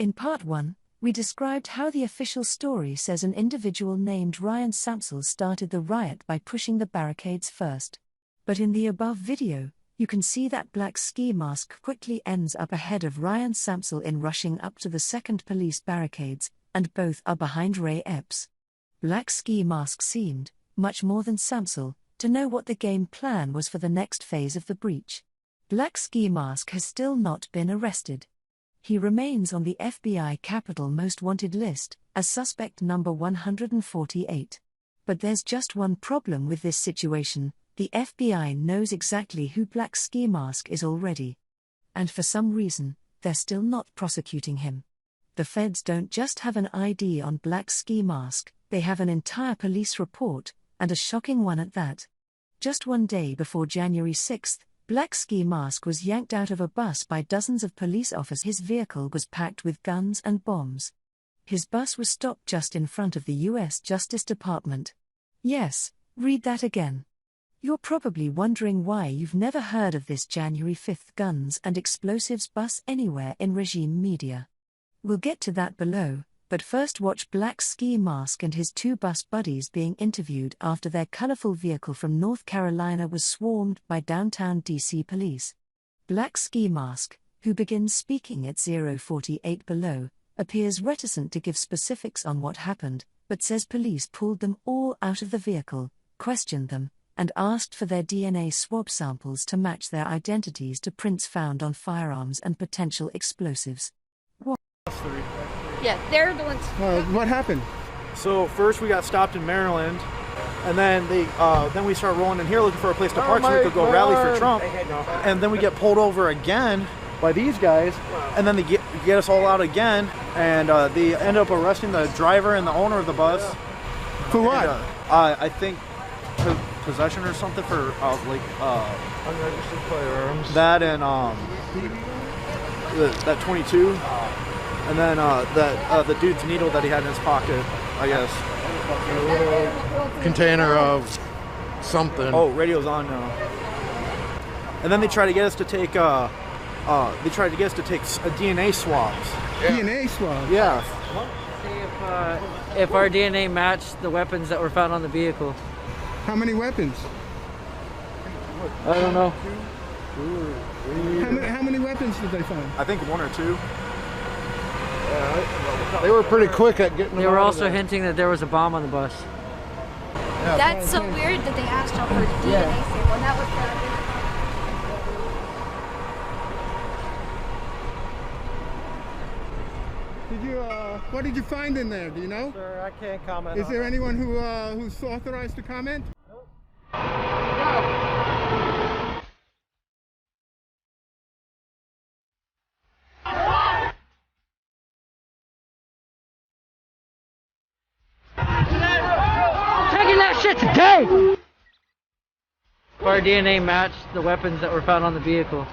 In Part 1, we described how the official story says an individual named Ryan Samsel started the riot by pushing the barricades first. But in the above video, You can see that black ski mask quickly ends up ahead of Ryan Samsel in rushing up to the second police barricades, and both are behind Ray Epps. Black ski mask seemed, much more than Samsel, to know what the game plan was for the next phase of the breach. Black ski mask has still not been arrested. He remains on the FBI Capitol Most Wanted list, as suspect number 148. But there's just one problem with this situation: the FBI knows exactly who Black Ski Mask is already. And for some reason, they're still not prosecuting him. The feds don't just have an ID on Black Ski Mask, they have an entire police report, and a shocking one at that. Just one day before January 6th, Black Ski Mask was yanked out of a bus by dozens of police officers. His vehicle was packed with guns and bombs. His bus was stopped just in front of the U.S. Justice Department. Yes, read that again. You're probably wondering why you've never heard of this January 5th guns and explosives bus anywhere in regime media. We'll get to that below, but first watch Black Ski Mask and his two bus buddies being interviewed after their colorful vehicle from North Carolina was swarmed by downtown DC police. Black Ski Mask, who begins speaking at 0:48 below, appears reticent to give specifics on what happened, but says police pulled them all out of the vehicle, questioned them, and asked for their DNA swab samples to match their identities to prints found on firearms and potential explosives. Yeah, they're the ones. What happened? So first we got stopped in Maryland, and then then we start rolling in here looking for a place to park so we could go rally for Trump. And then we get pulled over again by these guys, and then they get us all out again, and they end up arresting the driver and the owner of the bus. For what? And, I think possession or something for unregistered firearms. That and that 22, and then the dude's needle that he had in his pocket, I guess. A little container of something. Oh, radio's on now. And then they try to get us to take DNA swabs. Yeah. DNA swabs. Yeah. See if our DNA matched the weapons that were found on the vehicle. How many weapons? I don't know. How many weapons did they find? I think one or two. They were pretty quick at getting. They were also hinting that there was a bomb on the bus. Yeah. That's so weird that they asked y'all for a DNA sample, and that was What did you find in there? Do you know? Sir, I can't comment. Is there anyone who's authorized to comment? Taking that shit today! If our DNA matched the weapons that were found on the vehicle.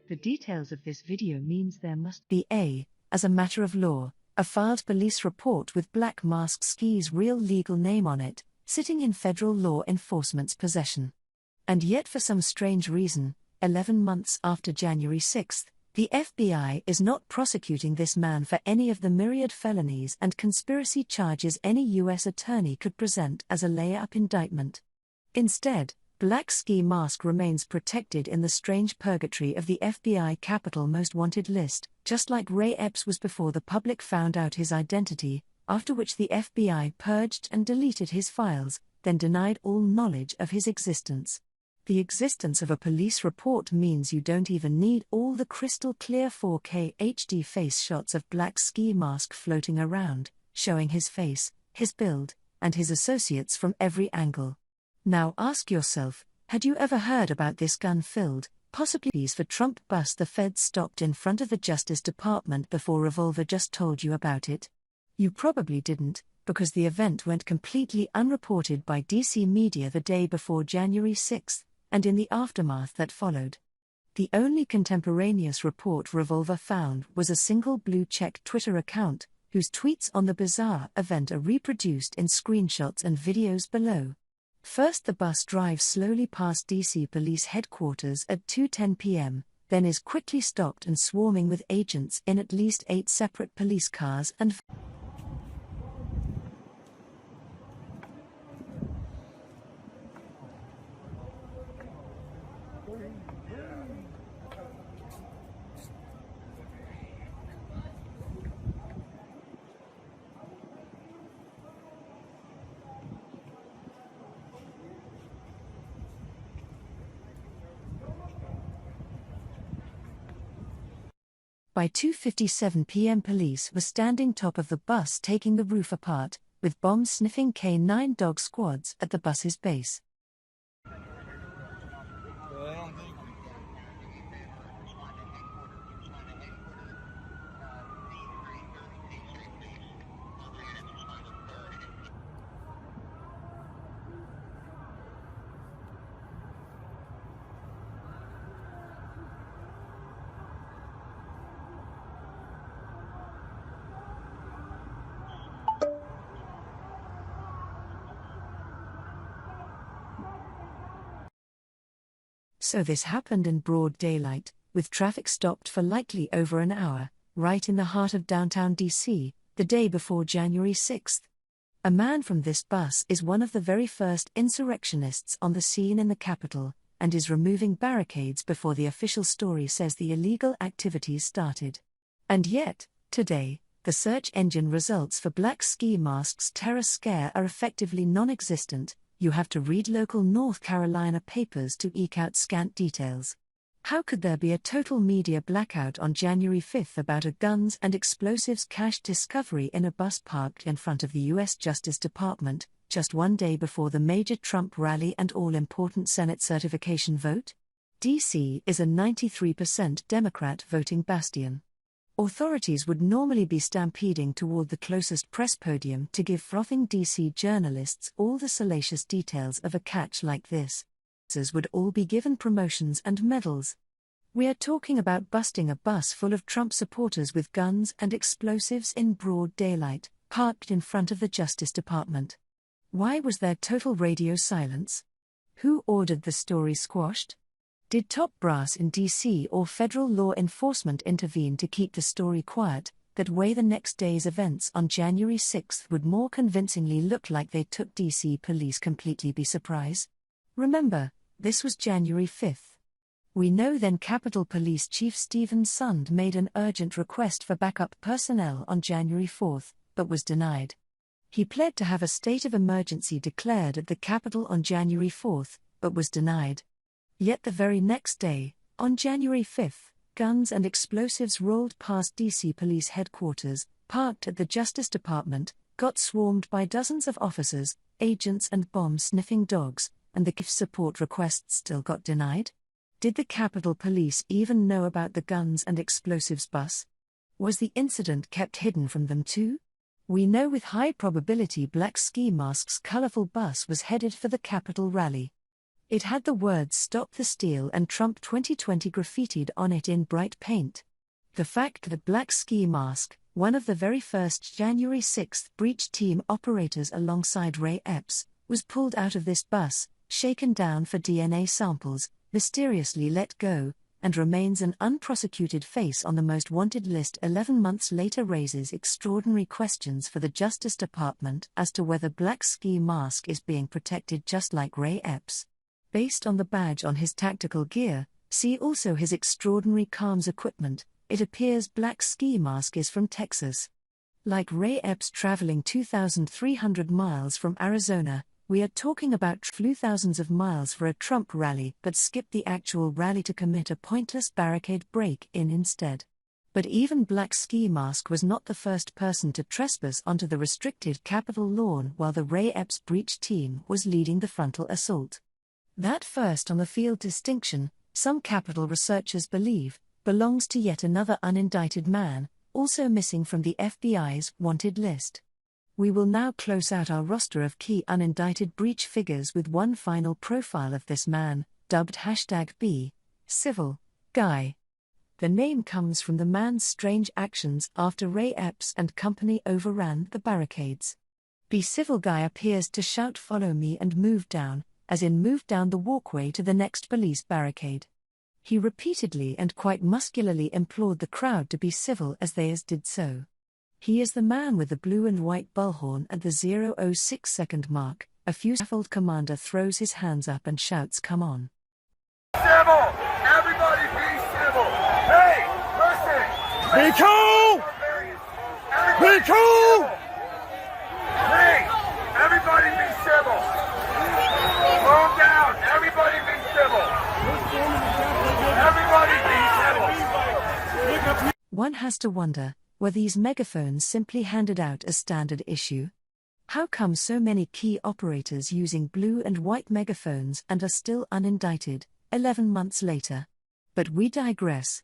The details of this video means there must be as a matter of law, a filed police report with Black Mask Ski's real legal name on it, sitting in federal law enforcement's possession. And yet for some strange reason, 11 months after January 6th, the FBI is not prosecuting this man for any of the myriad felonies and conspiracy charges any U.S. attorney could present as a layup indictment. Instead, Black Ski Mask remains protected in the strange purgatory of the FBI Capitol Most Wanted list, just like Ray Epps was before the public found out his identity, after which the FBI purged and deleted his files, then denied all knowledge of his existence. The existence of a police report means you don't even need all the crystal clear 4K HD face shots of Black Ski Mask floating around, showing his face, his build, and his associates from every angle. Now ask yourself, had you ever heard about this gun-filled, possibly for Trump bus the feds stopped in front of the Justice Department before Revolver just told you about it? You probably didn't, because the event went completely unreported by DC media the day before January 6th, and in the aftermath that followed. The only contemporaneous report Revolver found was a single blue-check Twitter account, whose tweets on the bizarre event are reproduced in screenshots and videos below. First, the bus drives slowly past DC Police Headquarters at 2:10 p.m., then is quickly stopped and swarming with agents in at least 8 separate police cars and By 2:57 p.m. police were standing top of the bus taking the roof apart, with bomb-sniffing K-9 dog squads at the bus's base. So this happened in broad daylight, with traffic stopped for likely over an hour, right in the heart of downtown DC, the day before January 6th. A man from this bus is one of the very first insurrectionists on the scene in the Capitol, and is removing barricades before the official story says the illegal activities started. And yet, today, the search engine results for black ski masks terror scare are effectively non-existent. You have to read local North Carolina papers to eke out scant details. How could there be a total media blackout on January 5th about a guns and explosives cache discovery in a bus parked in front of the U.S. Justice Department, just one day before the major Trump rally and all-important Senate certification vote? D.C. is a 93% Democrat voting bastion. Authorities would normally be stampeding toward the closest press podium to give frothing DC journalists all the salacious details of a catch like this. Would all be given promotions and medals. We are talking about busting a bus full of Trump supporters with guns and explosives in broad daylight, parked in front of the Justice Department. Why was there total radio silence? Who ordered the story squashed? Did top brass in DC or federal law enforcement intervene to keep the story quiet, that way the next day's events on January 6th would more convincingly look like they took DC police completely by surprise? Remember, this was January 5th. We know then Capitol Police Chief Stephen Sund made an urgent request for backup personnel on January 4th, but was denied. He pled to have a state of emergency declared at the Capitol on January 4th, but was denied. Yet the very next day, on January 5th, guns and explosives rolled past DC Police Headquarters, parked at the Justice Department, got swarmed by dozens of officers, agents and bomb-sniffing dogs, and the support requests still got denied? Did the Capitol Police even know about the guns and explosives bus? Was the incident kept hidden from them too? We know with high probability Black Ski Mask's colorful bus was headed for the Capitol rally. It had the words "Stop the Steal" and Trump 2020 graffitied on it in bright paint. The fact that Black Ski Mask, one of the very first January 6th breach team operators alongside Ray Epps, was pulled out of this bus, shaken down for DNA samples, mysteriously let go, and remains an unprosecuted face on the most wanted list 11 months later raises extraordinary questions for the Justice Department as to whether Black Ski Mask is being protected just like Ray Epps. Based on the badge on his tactical gear, see also his extraordinary comms equipment, it appears Black Ski Mask is from Texas. Like Ray Epps traveling 2,300 miles from Arizona, we are talking about flew thousands of miles for a Trump rally but skipped the actual rally to commit a pointless barricade break-in instead. But even Black Ski Mask was not the first person to trespass onto the restricted Capitol lawn while the Ray Epps breach team was leading the frontal assault. That first on the field distinction, some Capitol researchers believe, belongs to yet another unindicted man, also missing from the FBI's wanted list. We will now close out our roster of key unindicted breach figures with one final profile of this man, dubbed #B, Civil Guy. The name comes from the man's strange actions after Ray Epps and company overran the barricades. B Civil Guy appears to shout "Follow me" and move down, as in move down the walkway to the next police barricade. He repeatedly and quite muscularly implored the crowd to be civil as they did so. He is the man with the blue and white bullhorn at the 0:06 second mark. A few scaffold commander throws his hands up and shouts, "Come on. Civil! Everybody be civil! Hey, listen! Be cool! Be cool! Hey, everybody be civil! Calm down! Everybody be civil! Everybody be civil! One has to wonder, were these megaphones simply handed out as standard issue? How come so many key operators using blue and white megaphones and are still unindicted, 11 months later? But we digress.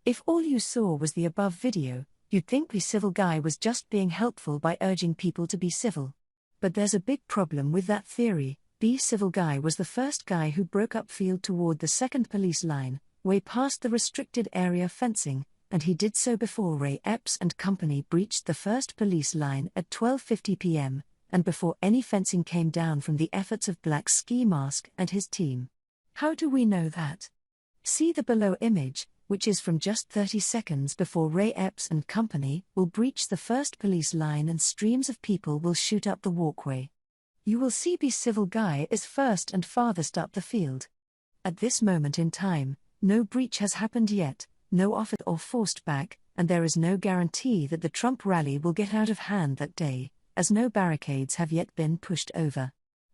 If all you saw was the above video, you'd think the civil guy was just being helpful by urging people to be civil. But there's a big problem with that theory. The civil guy was the first guy who broke up field toward the second police line, way past the restricted area fencing, and he did so before Ray Epps and company breached the first police line at 12:50 p.m., and before any fencing came down from the efforts of Black Ski Mask and his team. How do we know that? See the below image, which is from just 30 seconds before Ray Epps and company will breach the first police line and streams of people will shoot up the walkway. You will see the civil guy is first and farthest up the field. At this moment in time, no breach has happened yet, no offered or forced back, and there is no guarantee that the Trump rally will get out of hand that day, as no barricades have yet been pushed over.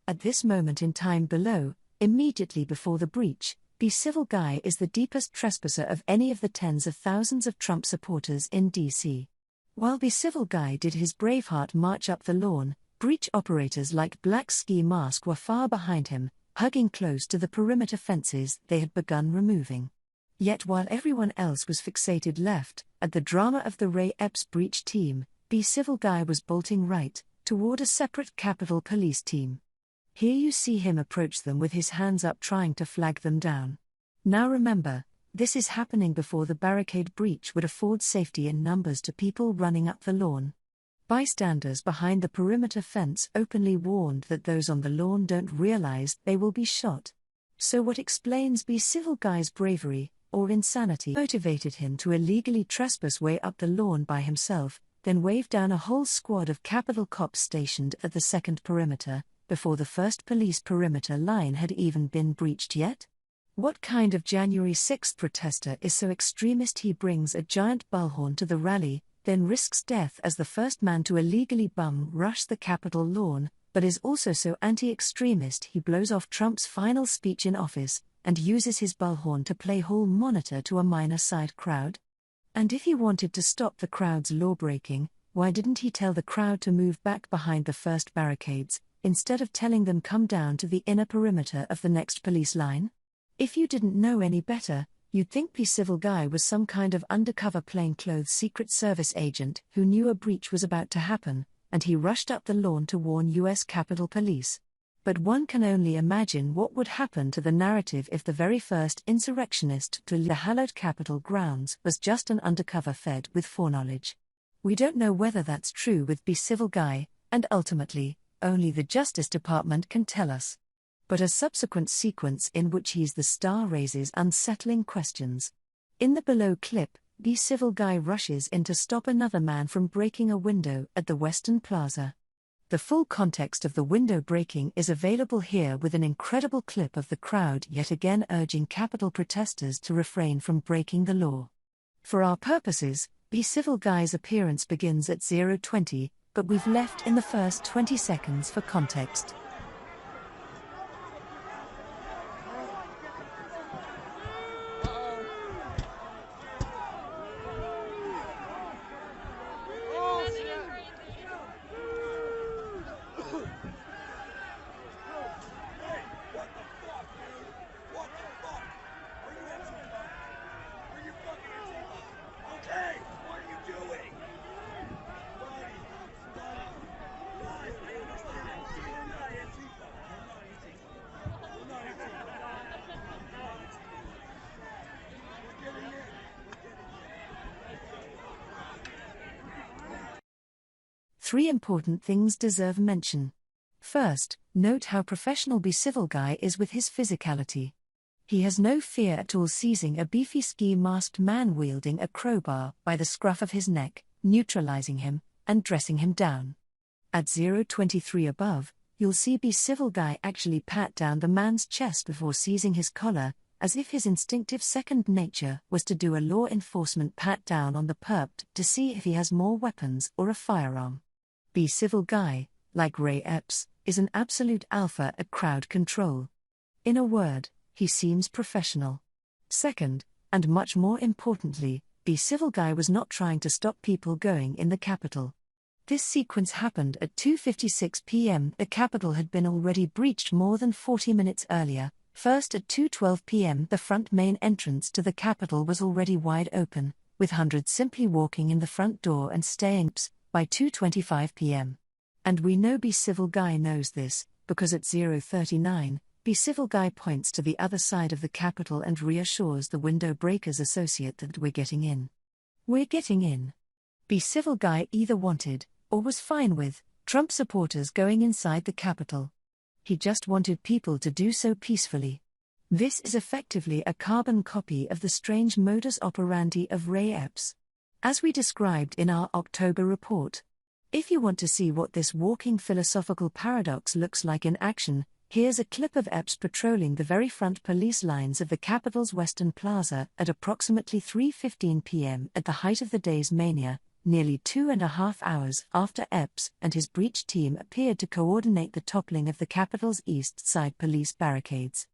At this moment in time below, immediately before the breach, the civil guy is the deepest trespasser of any of the tens of thousands of Trump supporters in D.C. While the civil guy did his Braveheart march up the lawn, breach operators like Black Ski Mask were far behind him, hugging close to the perimeter fences they had begun removing. Yet while everyone else was fixated left, at the drama of the Ray Epps breach team, the civil guy was bolting right, toward a separate Capitol Police team. Here you see him approach them with his hands up trying to flag them down. Now remember, this is happening before the barricade breach would afford safety in numbers to people running up the lawn. Bystanders behind the perimeter fence openly warned that those on the lawn don't realize they will be shot. So what explains the civil guy's bravery, or insanity, motivated him to illegally trespass way up the lawn by himself, then wave down a whole squad of Capitol cops stationed at the second perimeter, before the first police perimeter line had even been breached yet? What kind of January 6th protester is so extremist he brings a giant bullhorn to the rally, then risks death as the first man to illegally bum-rush the Capitol lawn, but is also so anti-extremist he blows off Trump's final speech in office, and uses his bullhorn to play hall monitor to a minor side crowd? And if he wanted to stop the crowd's law-breaking, why didn't he tell the crowd to move back behind the first barricades, instead of telling them come down to the inner perimeter of the next police line? If you didn't know any better, you'd think the civil guy was some kind of undercover plainclothes Secret Service agent who knew a breach was about to happen, and he rushed up the lawn to warn U.S. Capitol Police. But one can only imagine what would happen to the narrative if the very first insurrectionist to the hallowed Capitol grounds was just an undercover Fed with foreknowledge. We don't know whether that's true with the civil guy, and ultimately, only the Justice Department can tell us. But a subsequent sequence in which he's the star raises unsettling questions. In the below clip, the civil guy rushes in to stop another man from breaking a window at the Western Plaza. The full context of the window breaking is available here with an incredible clip of the crowd yet again urging Capitol protesters to refrain from breaking the law. For our purposes, the civil guy's appearance begins at 0:20, but we've left in the first 20 seconds for context. Three important things deserve mention. First, note how professional the civil guy is with his physicality. He has no fear at all, seizing a beefy ski-masked man wielding a crowbar by the scruff of his neck, neutralizing him, and dressing him down. At 0:23 above, you'll see B Civil Guy actually pat down the man's chest before seizing his collar, as if his instinctive second nature was to do a law enforcement pat down on the perp to see if he has more weapons or a firearm. B Civil Guy, like Ray Epps, is an absolute alpha at crowd control. In a word, he seems professional. Second, and much more importantly, B Civil Guy was not trying to stop people going in the Capitol. This sequence happened at 2:56 p.m. The Capitol had been already breached more than 40 minutes earlier. First at 2:12 p.m. the front main entrance to the Capitol was already wide open, with hundreds simply walking in the front door and staying by 2:25 p.m. And we know B Civil Guy knows this, because at 0:39, B Civil Guy points to the other side of the Capitol and reassures the window breakers associate that we're getting in. We're getting in. B Civil Guy either wanted, or was fine with, Trump supporters going inside the Capitol. He just wanted people to do so peacefully. This is effectively a carbon copy of the strange modus operandi of Ray Epps, as we described in our October report. If you want to see what this walking philosophical paradox looks like in action, here's a clip of Epps patrolling the very front police lines of the Capitol's Western Plaza at approximately 3:15 p.m. at the height of the day's mania, nearly 2.5 hours after Epps and his breach team appeared to coordinate the toppling of the Capitol's east side police barricades.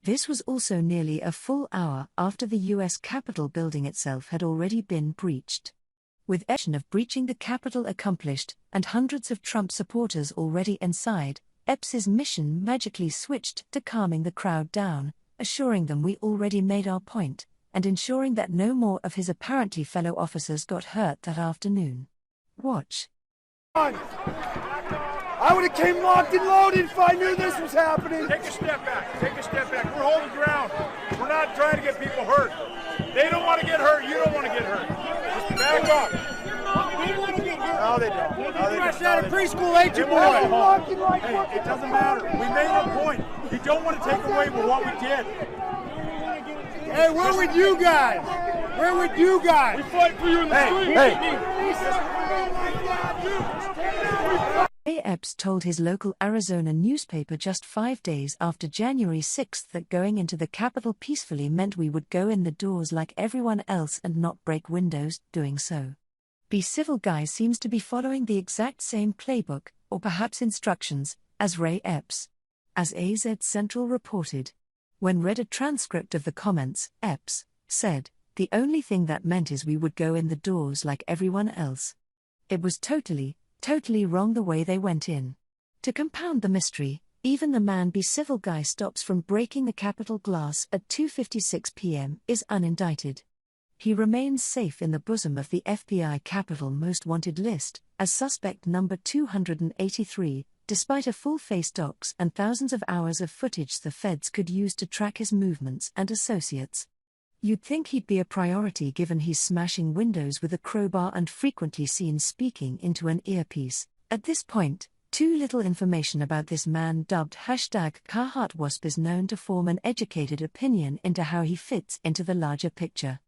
This was also nearly a full hour after the U.S. Capitol building itself had already been breached. With action of breaching the Capitol accomplished and hundreds of Trump supporters already inside, Epps's mission magically switched to calming the crowd down, assuring them we already made our point, and ensuring that no more of his apparently fellow officers got hurt that afternoon. Watch. I would have came locked and loaded if I knew this was happening. Take a step back. Take a step back. We're holding ground. We're not trying to get people hurt. They don't want to get hurt. You don't want to get hurt. Just back up. No, they don't. No, they fresh out of preschool, ain't you, boy? Hey, it doesn't matter. We made our point. You don't want to take away what we did. Hey, where with you guys? Where with you guys? We fight for you in the street. Ray Epps told his local Arizona newspaper just 5 days after January 6 that going into the Capitol peacefully meant we would go in the doors like everyone else and not break windows doing so. B Civil Guy seems to be following the exact same playbook, or perhaps instructions, as Ray Epps. As AZ Central reported, when read a transcript of the comments, Epps said, "The only thing that meant is we would go in the doors like everyone else." It was totally wrong the way they went in. To compound the mystery, even the man B Civil Guy stops from breaking the Capitol glass at 2:56 p.m. is unindicted. He remains safe in the bosom of the FBI Capitol Most Wanted list, as suspect number 283, despite a full-face docs and thousands of hours of footage the feds could use to track his movements and associates. You'd think he'd be a priority given he's smashing windows with a crowbar and frequently seen speaking into an earpiece. At this point, too little information about this man dubbed #CarhartWasp is known to form an educated opinion into how he fits into the larger picture.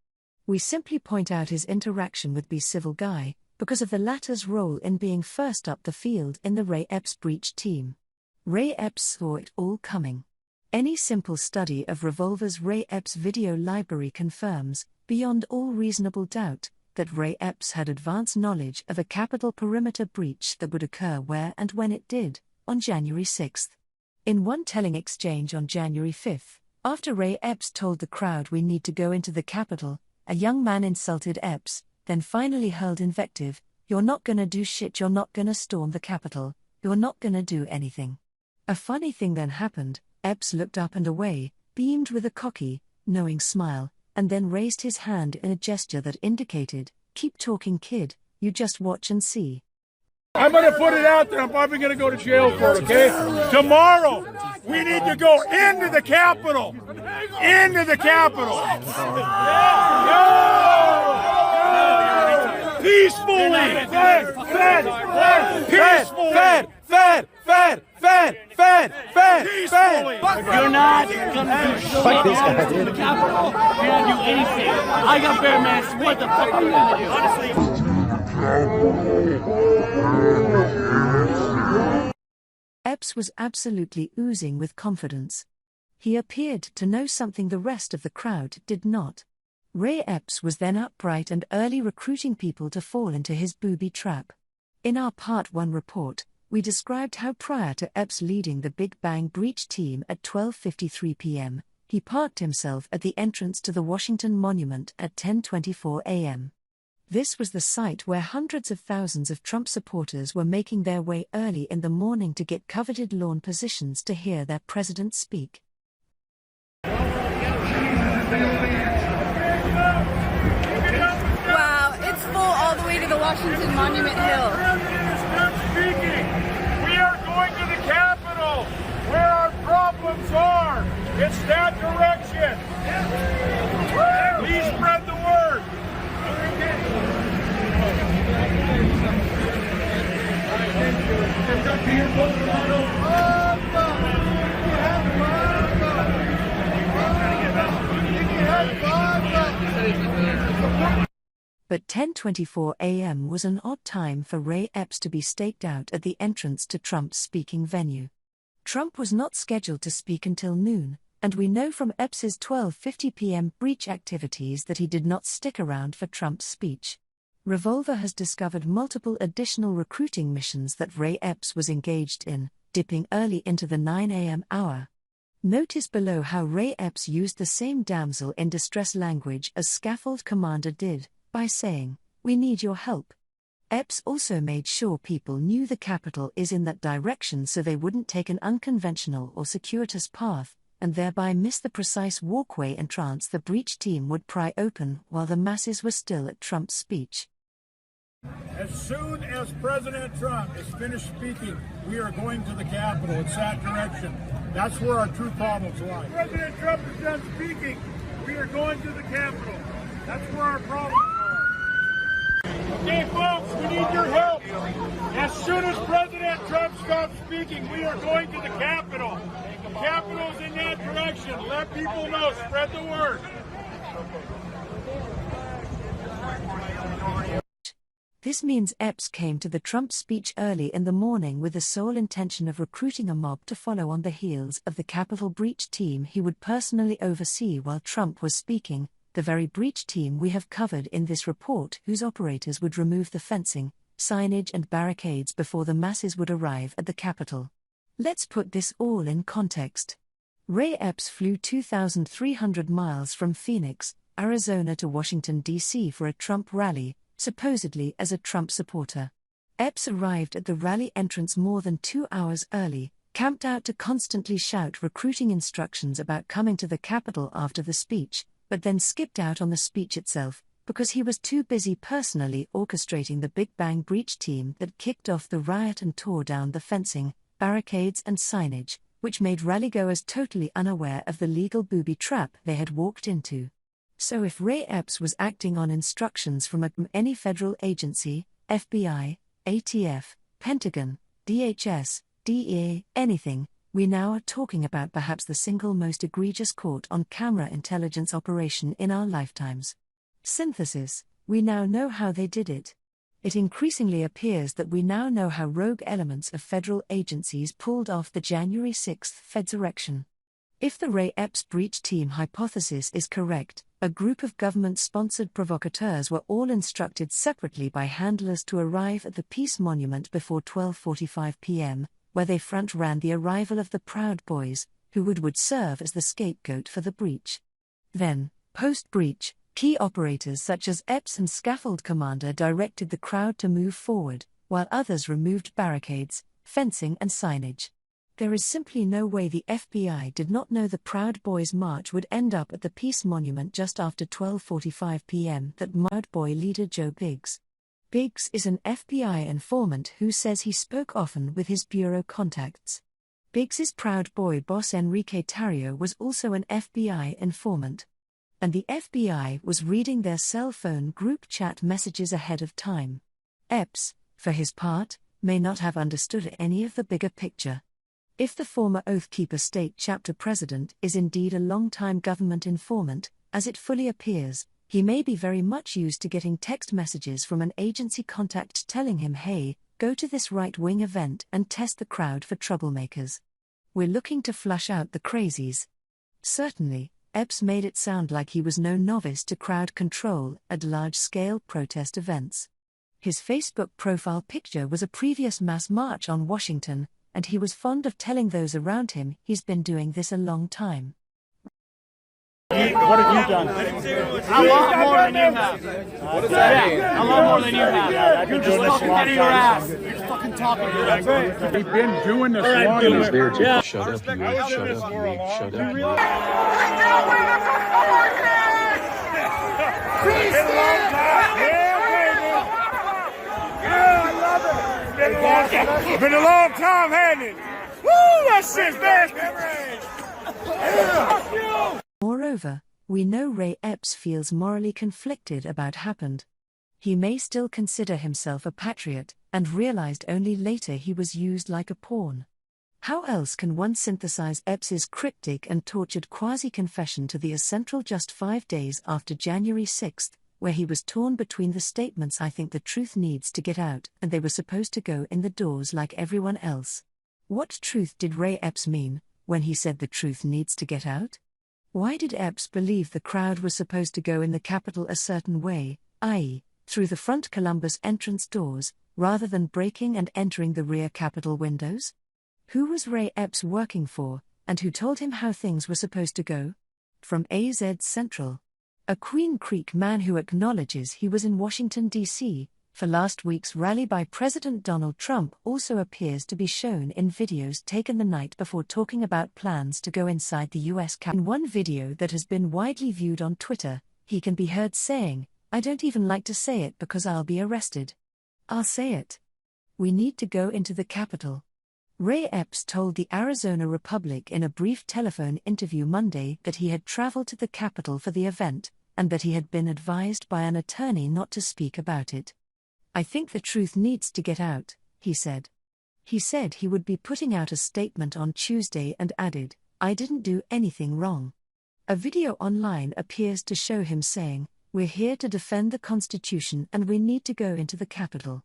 We simply point out his interaction with B Civil Guy, because of the latter's role in being first up the field in the Ray Epps breach team. Ray Epps saw it all coming. Any simple study of Revolver's Ray Epps video library confirms, beyond all reasonable doubt, that Ray Epps had advance knowledge of a Capitol perimeter breach that would occur where and when it did, on January 6. In one telling exchange on January 5, after Ray Epps told the crowd we need to go into the Capitol, a young man insulted Epps, then finally hurled invective, "You're not gonna do shit, you're not gonna storm the Capitol, you're not gonna do anything." A funny thing then happened. Epps looked up and away, beamed with a cocky, knowing smile, and then raised his hand in a gesture that indicated, "Keep talking, kid, you just watch and see." I'm going to put it out there. I'm probably going to go to jail for it, okay? Tomorrow, we need to go into the Capitol. Into the Capitol. Peacefully. Peacefully. Fed. You're not gonna do shit to the Capitol. You're not gonna do anything. I got bear masks. What the fuck are you gonna do? Honestly. Epps was absolutely oozing with confidence. He appeared to know something the rest of the crowd did not. Ray Epps was then upright and early recruiting people to fall into his booby trap. In our Part 1 report, we described how prior to Epps leading the Big Bang breach team at 12:53 p.m., he parked himself at the entrance to the Washington Monument at 10:24 a.m. This was the site where hundreds of thousands of Trump supporters were making their way early in the morning to get coveted lawn positions to hear their president speak. Wow, it's full all the way to the Washington Monument Hill. We are going to the Capitol, where our problems are. It's that direction. Please spread the word. But 10:24 a.m. was an odd time for Ray Epps to be staked out at the entrance to Trump's speaking venue. Trump was not scheduled to speak until noon, and we know from Epps' 12:50 p.m. breach activities that he did not stick around for Trump's speech. Revolver has discovered multiple additional recruiting missions that Ray Epps was engaged in, dipping early into the 9 a.m. hour. Notice below how Ray Epps used the same damsel in distress language as Scaffold Commander did, by saying, "We need your help." Epps also made sure people knew the Capitol is in that direction so they wouldn't take an unconventional or circuitous path, and thereby miss the precise walkway entrance the breach team would pry open while the masses were still at Trump's speech. As soon as President Trump is finished speaking, we are going to the Capitol. It's that direction. That's where our true problems lie. President Trump is done speaking. We are going to the Capitol. That's where our problems are. Okay, folks, we need your help. As soon as President Trump stops speaking, we are going to the Capitol. The Capitol's in that direction. Let people know. Spread the word. This means Epps came to the Trump speech early in the morning with the sole intention of recruiting a mob to follow on the heels of the Capitol breach team he would personally oversee while Trump was speaking, the very breach team we have covered in this report, whose operators would remove the fencing, signage and barricades before the masses would arrive at the Capitol. Let's put this all in context. Ray Epps flew 2,300 miles from Phoenix, Arizona to Washington, D.C. for a Trump rally, supposedly as a Trump supporter. Epps arrived at the rally entrance more than 2 hours early, camped out to constantly shout recruiting instructions about coming to the Capitol after the speech, but then skipped out on the speech itself, because he was too busy personally orchestrating the Big Bang breach team that kicked off the riot and tore down the fencing, barricades and signage, which made rallygoers totally unaware of the legal booby trap they had walked into. So if Ray Epps was acting on instructions from any federal agency, FBI, ATF, Pentagon, DHS, DEA, anything, we now are talking about perhaps the single most egregious caught-on-camera intelligence operation in our lifetimes. Synthesis: we now know how they did it. It increasingly appears that we now know how rogue elements of federal agencies pulled off the January 6th Fedsurrection. If the Ray Epps breach team hypothesis is correct, a group of government-sponsored provocateurs were all instructed separately by handlers to arrive at the Peace Monument before 12:45 p.m., where they front-ran the arrival of the Proud Boys, who would serve as the scapegoat for the breach. Then, post-breach, key operators such as Epps and Scaffold Commander directed the crowd to move forward, while others removed barricades, fencing and signage. There is simply no way the FBI did not know the Proud Boys' march would end up at the Peace Monument just after 12:45 p.m. that Proud Boy leader Joe Biggs. Biggs is an FBI informant who says he spoke often with his bureau contacts. Biggs's Proud Boy boss Enrique Tarrio was also an FBI informant. And the FBI was reading their cell phone group chat messages ahead of time. Epps, for his part, may not have understood any of the bigger picture. If the former Oath Keeper State Chapter President is indeed a long-time government informant, as it fully appears, he may be very much used to getting text messages from an agency contact telling him, hey, go to this right-wing event and test the crowd for troublemakers. We're looking to flush out the crazies. Certainly, Epps made it sound like he was no novice to crowd control at large-scale protest events. His Facebook profile picture was a previous mass march on Washington, and he was fond of telling those around him he's been doing this a long time. What have you done? A lot more than you have. What does that mean? A lot more than you have. Yeah, I've been doing this a long Out of your ass. time. You're just fucking talking. That's We've been doing this long He was enough. there to Yeah. shut up, you I was shut in this up, for a you long shut time. up, You you. It's been a long time, hasn't it? Woo, that shit's nasty. Moreover, we know Ray Epps feels morally conflicted about happened. He may still consider himself a patriot, and realized only later he was used like a pawn. How else can one synthesize Epps's cryptic and tortured quasi-confession to the essential just 5 days after January 6, where he was torn between the statements I think the truth needs to get out and they were supposed to go in the doors like everyone else? What truth did Ray Epps mean when he said the truth needs to get out? Why did Epps believe the crowd was supposed to go in the Capitol a certain way, i.e., through the front Columbus entrance doors, rather than breaking and entering the rear Capitol windows? Who was Ray Epps working for, and who told him how things were supposed to go? From AZ Central. A Queen Creek man who acknowledges he was in Washington, D.C., for last week's rally by President Donald Trump also appears to be shown in videos taken the night before talking about plans to go inside the U.S. Capitol. In one video that has been widely viewed on Twitter, he can be heard saying, "I don't even like to say it because I'll be arrested. I'll say it. We need to go into the Capitol." Ray Epps told the Arizona Republic in a brief telephone interview Monday that he had traveled to the Capitol for the event, and that he had been advised by an attorney not to speak about it. "I think the truth needs to get out," he said. He said he would be putting out a statement on Tuesday and added, "I didn't do anything wrong." A video online appears to show him saying, "We're here to defend the Constitution and we need to go into the Capitol."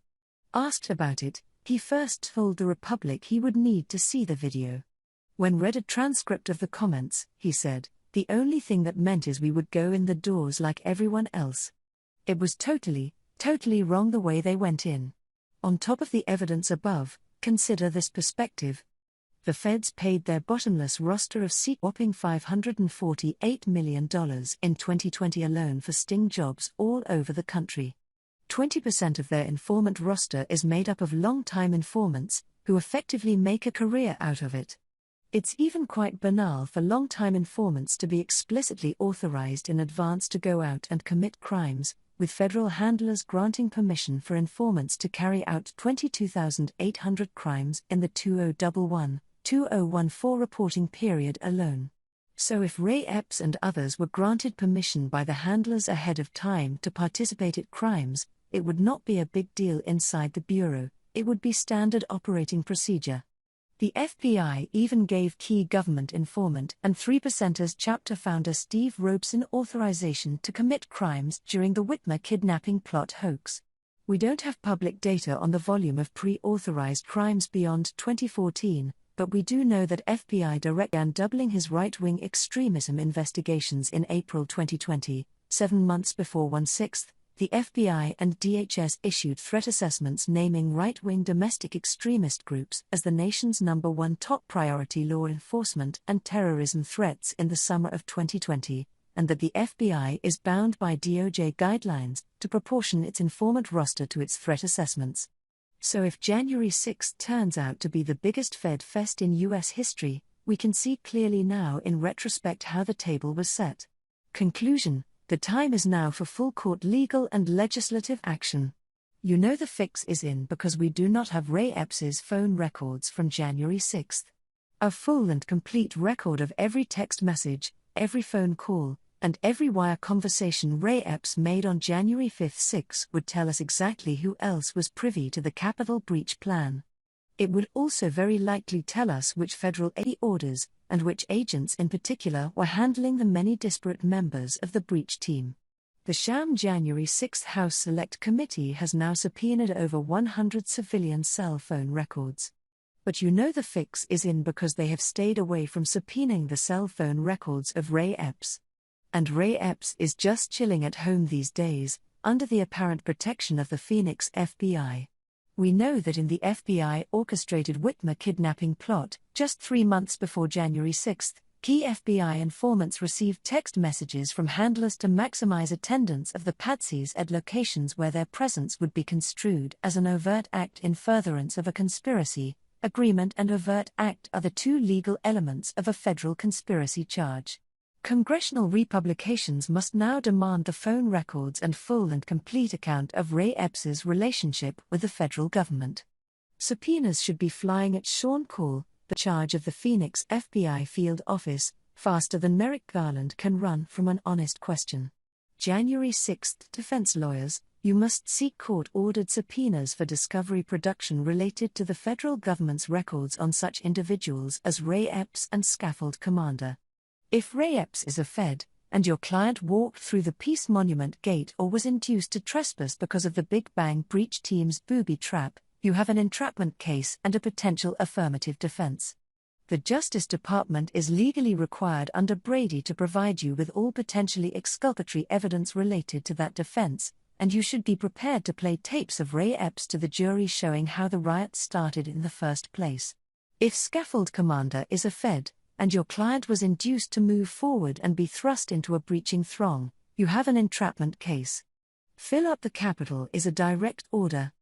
Asked about it, he first told the Republic he would need to see the video. When read a transcript of the comments, he said, "The only thing that meant is we would go in the doors like everyone else. It was totally wrong the way they went in. On top of the evidence above, consider this perspective. The feds paid their bottomless roster of whopping $548 million in 2020 alone for sting jobs all over the country. 20% of their informant roster is made up of long-time informants, who effectively make a career out of it. It's even quite banal for long-time informants to be explicitly authorized in advance to go out and commit crimes, with federal handlers granting permission for informants to carry out 22,800 crimes in the 2011-2014 reporting period alone. So if Ray Epps and others were granted permission by the handlers ahead of time to participate in crimes, it would not be a big deal inside the Bureau, it would be standard operating procedure. The FBI even gave key government informant and 3%ers chapter founder Steve Robeson authorization to commit crimes during the Whitmer kidnapping plot hoax. We don't have public data on the volume of pre-authorized crimes beyond 2014, but we do know that FBI director began doubling his right-wing extremism investigations in April 2020, 7 months before 1/6. The FBI and DHS issued threat assessments naming right-wing domestic extremist groups as the nation's #1 top priority law enforcement and terrorism threats in the summer of 2020, and that the FBI is bound by DOJ guidelines to proportion its informant roster to its threat assessments. So if January 6 turns out to be the biggest Fed fest in U.S. history, we can see clearly now in retrospect how the table was set. Conclusion: the time is now for full-court legal and legislative action. You know the fix is in because we do not have Ray Epps's phone records from January 6. A full and complete record of every text message, every phone call, and every wire conversation Ray Epps made on January 5-6 would tell us exactly who else was privy to the Capitol breach plan. It would also very likely tell us which federal aid orders, and which agents in particular were handling the many disparate members of the breach team. The sham January 6 House Select Committee has now subpoenaed over 100 civilian cell phone records. But you know the fix is in because they have stayed away from subpoenaing the cell phone records of Ray Epps. And Ray Epps is just chilling at home these days, under the apparent protection of the Phoenix FBI. We know that in the FBI-orchestrated Whitmer kidnapping plot, just 3 months before January 6, key FBI informants received text messages from handlers to maximize attendance of the patsies at locations where their presence would be construed as an overt act in furtherance of a conspiracy. Agreement and overt act are the two legal elements of a federal conspiracy charge. Congressional republications must now demand the phone records and full and complete account of Ray Epps's relationship with the federal government. Subpoenas should be flying at Sean Call, the charge of the Phoenix FBI field office, faster than Merrick Garland can run from an honest question. January 6, defense lawyers, you must seek court-ordered subpoenas for discovery production related to the federal government's records on such individuals as Ray Epps and Scaffold Commander. If Ray Epps is a Fed, and your client walked through the Peace Monument gate or was induced to trespass because of the Big Bang breach team's booby trap, you have an entrapment case and a potential affirmative defense. The Justice Department is legally required under Brady to provide you with all potentially exculpatory evidence related to that defense, and you should be prepared to play tapes of Ray Epps to the jury showing how the riot started in the first place. If Scaffold Commander is a Fed, and your client was induced to move forward and be thrust into a breaching throng, you have an entrapment case. Fill up the Capitol is a direct order.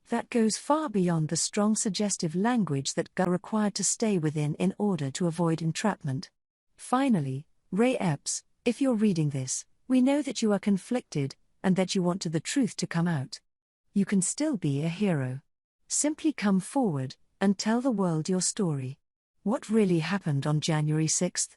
That goes far beyond the strong suggestive language that are required to stay within in order to avoid entrapment. Finally, Ray Epps, if you're reading this, we know that you are conflicted, and that you want the truth to come out. You can still be a hero. Simply come forward, and tell the world your story. What really happened on January 6?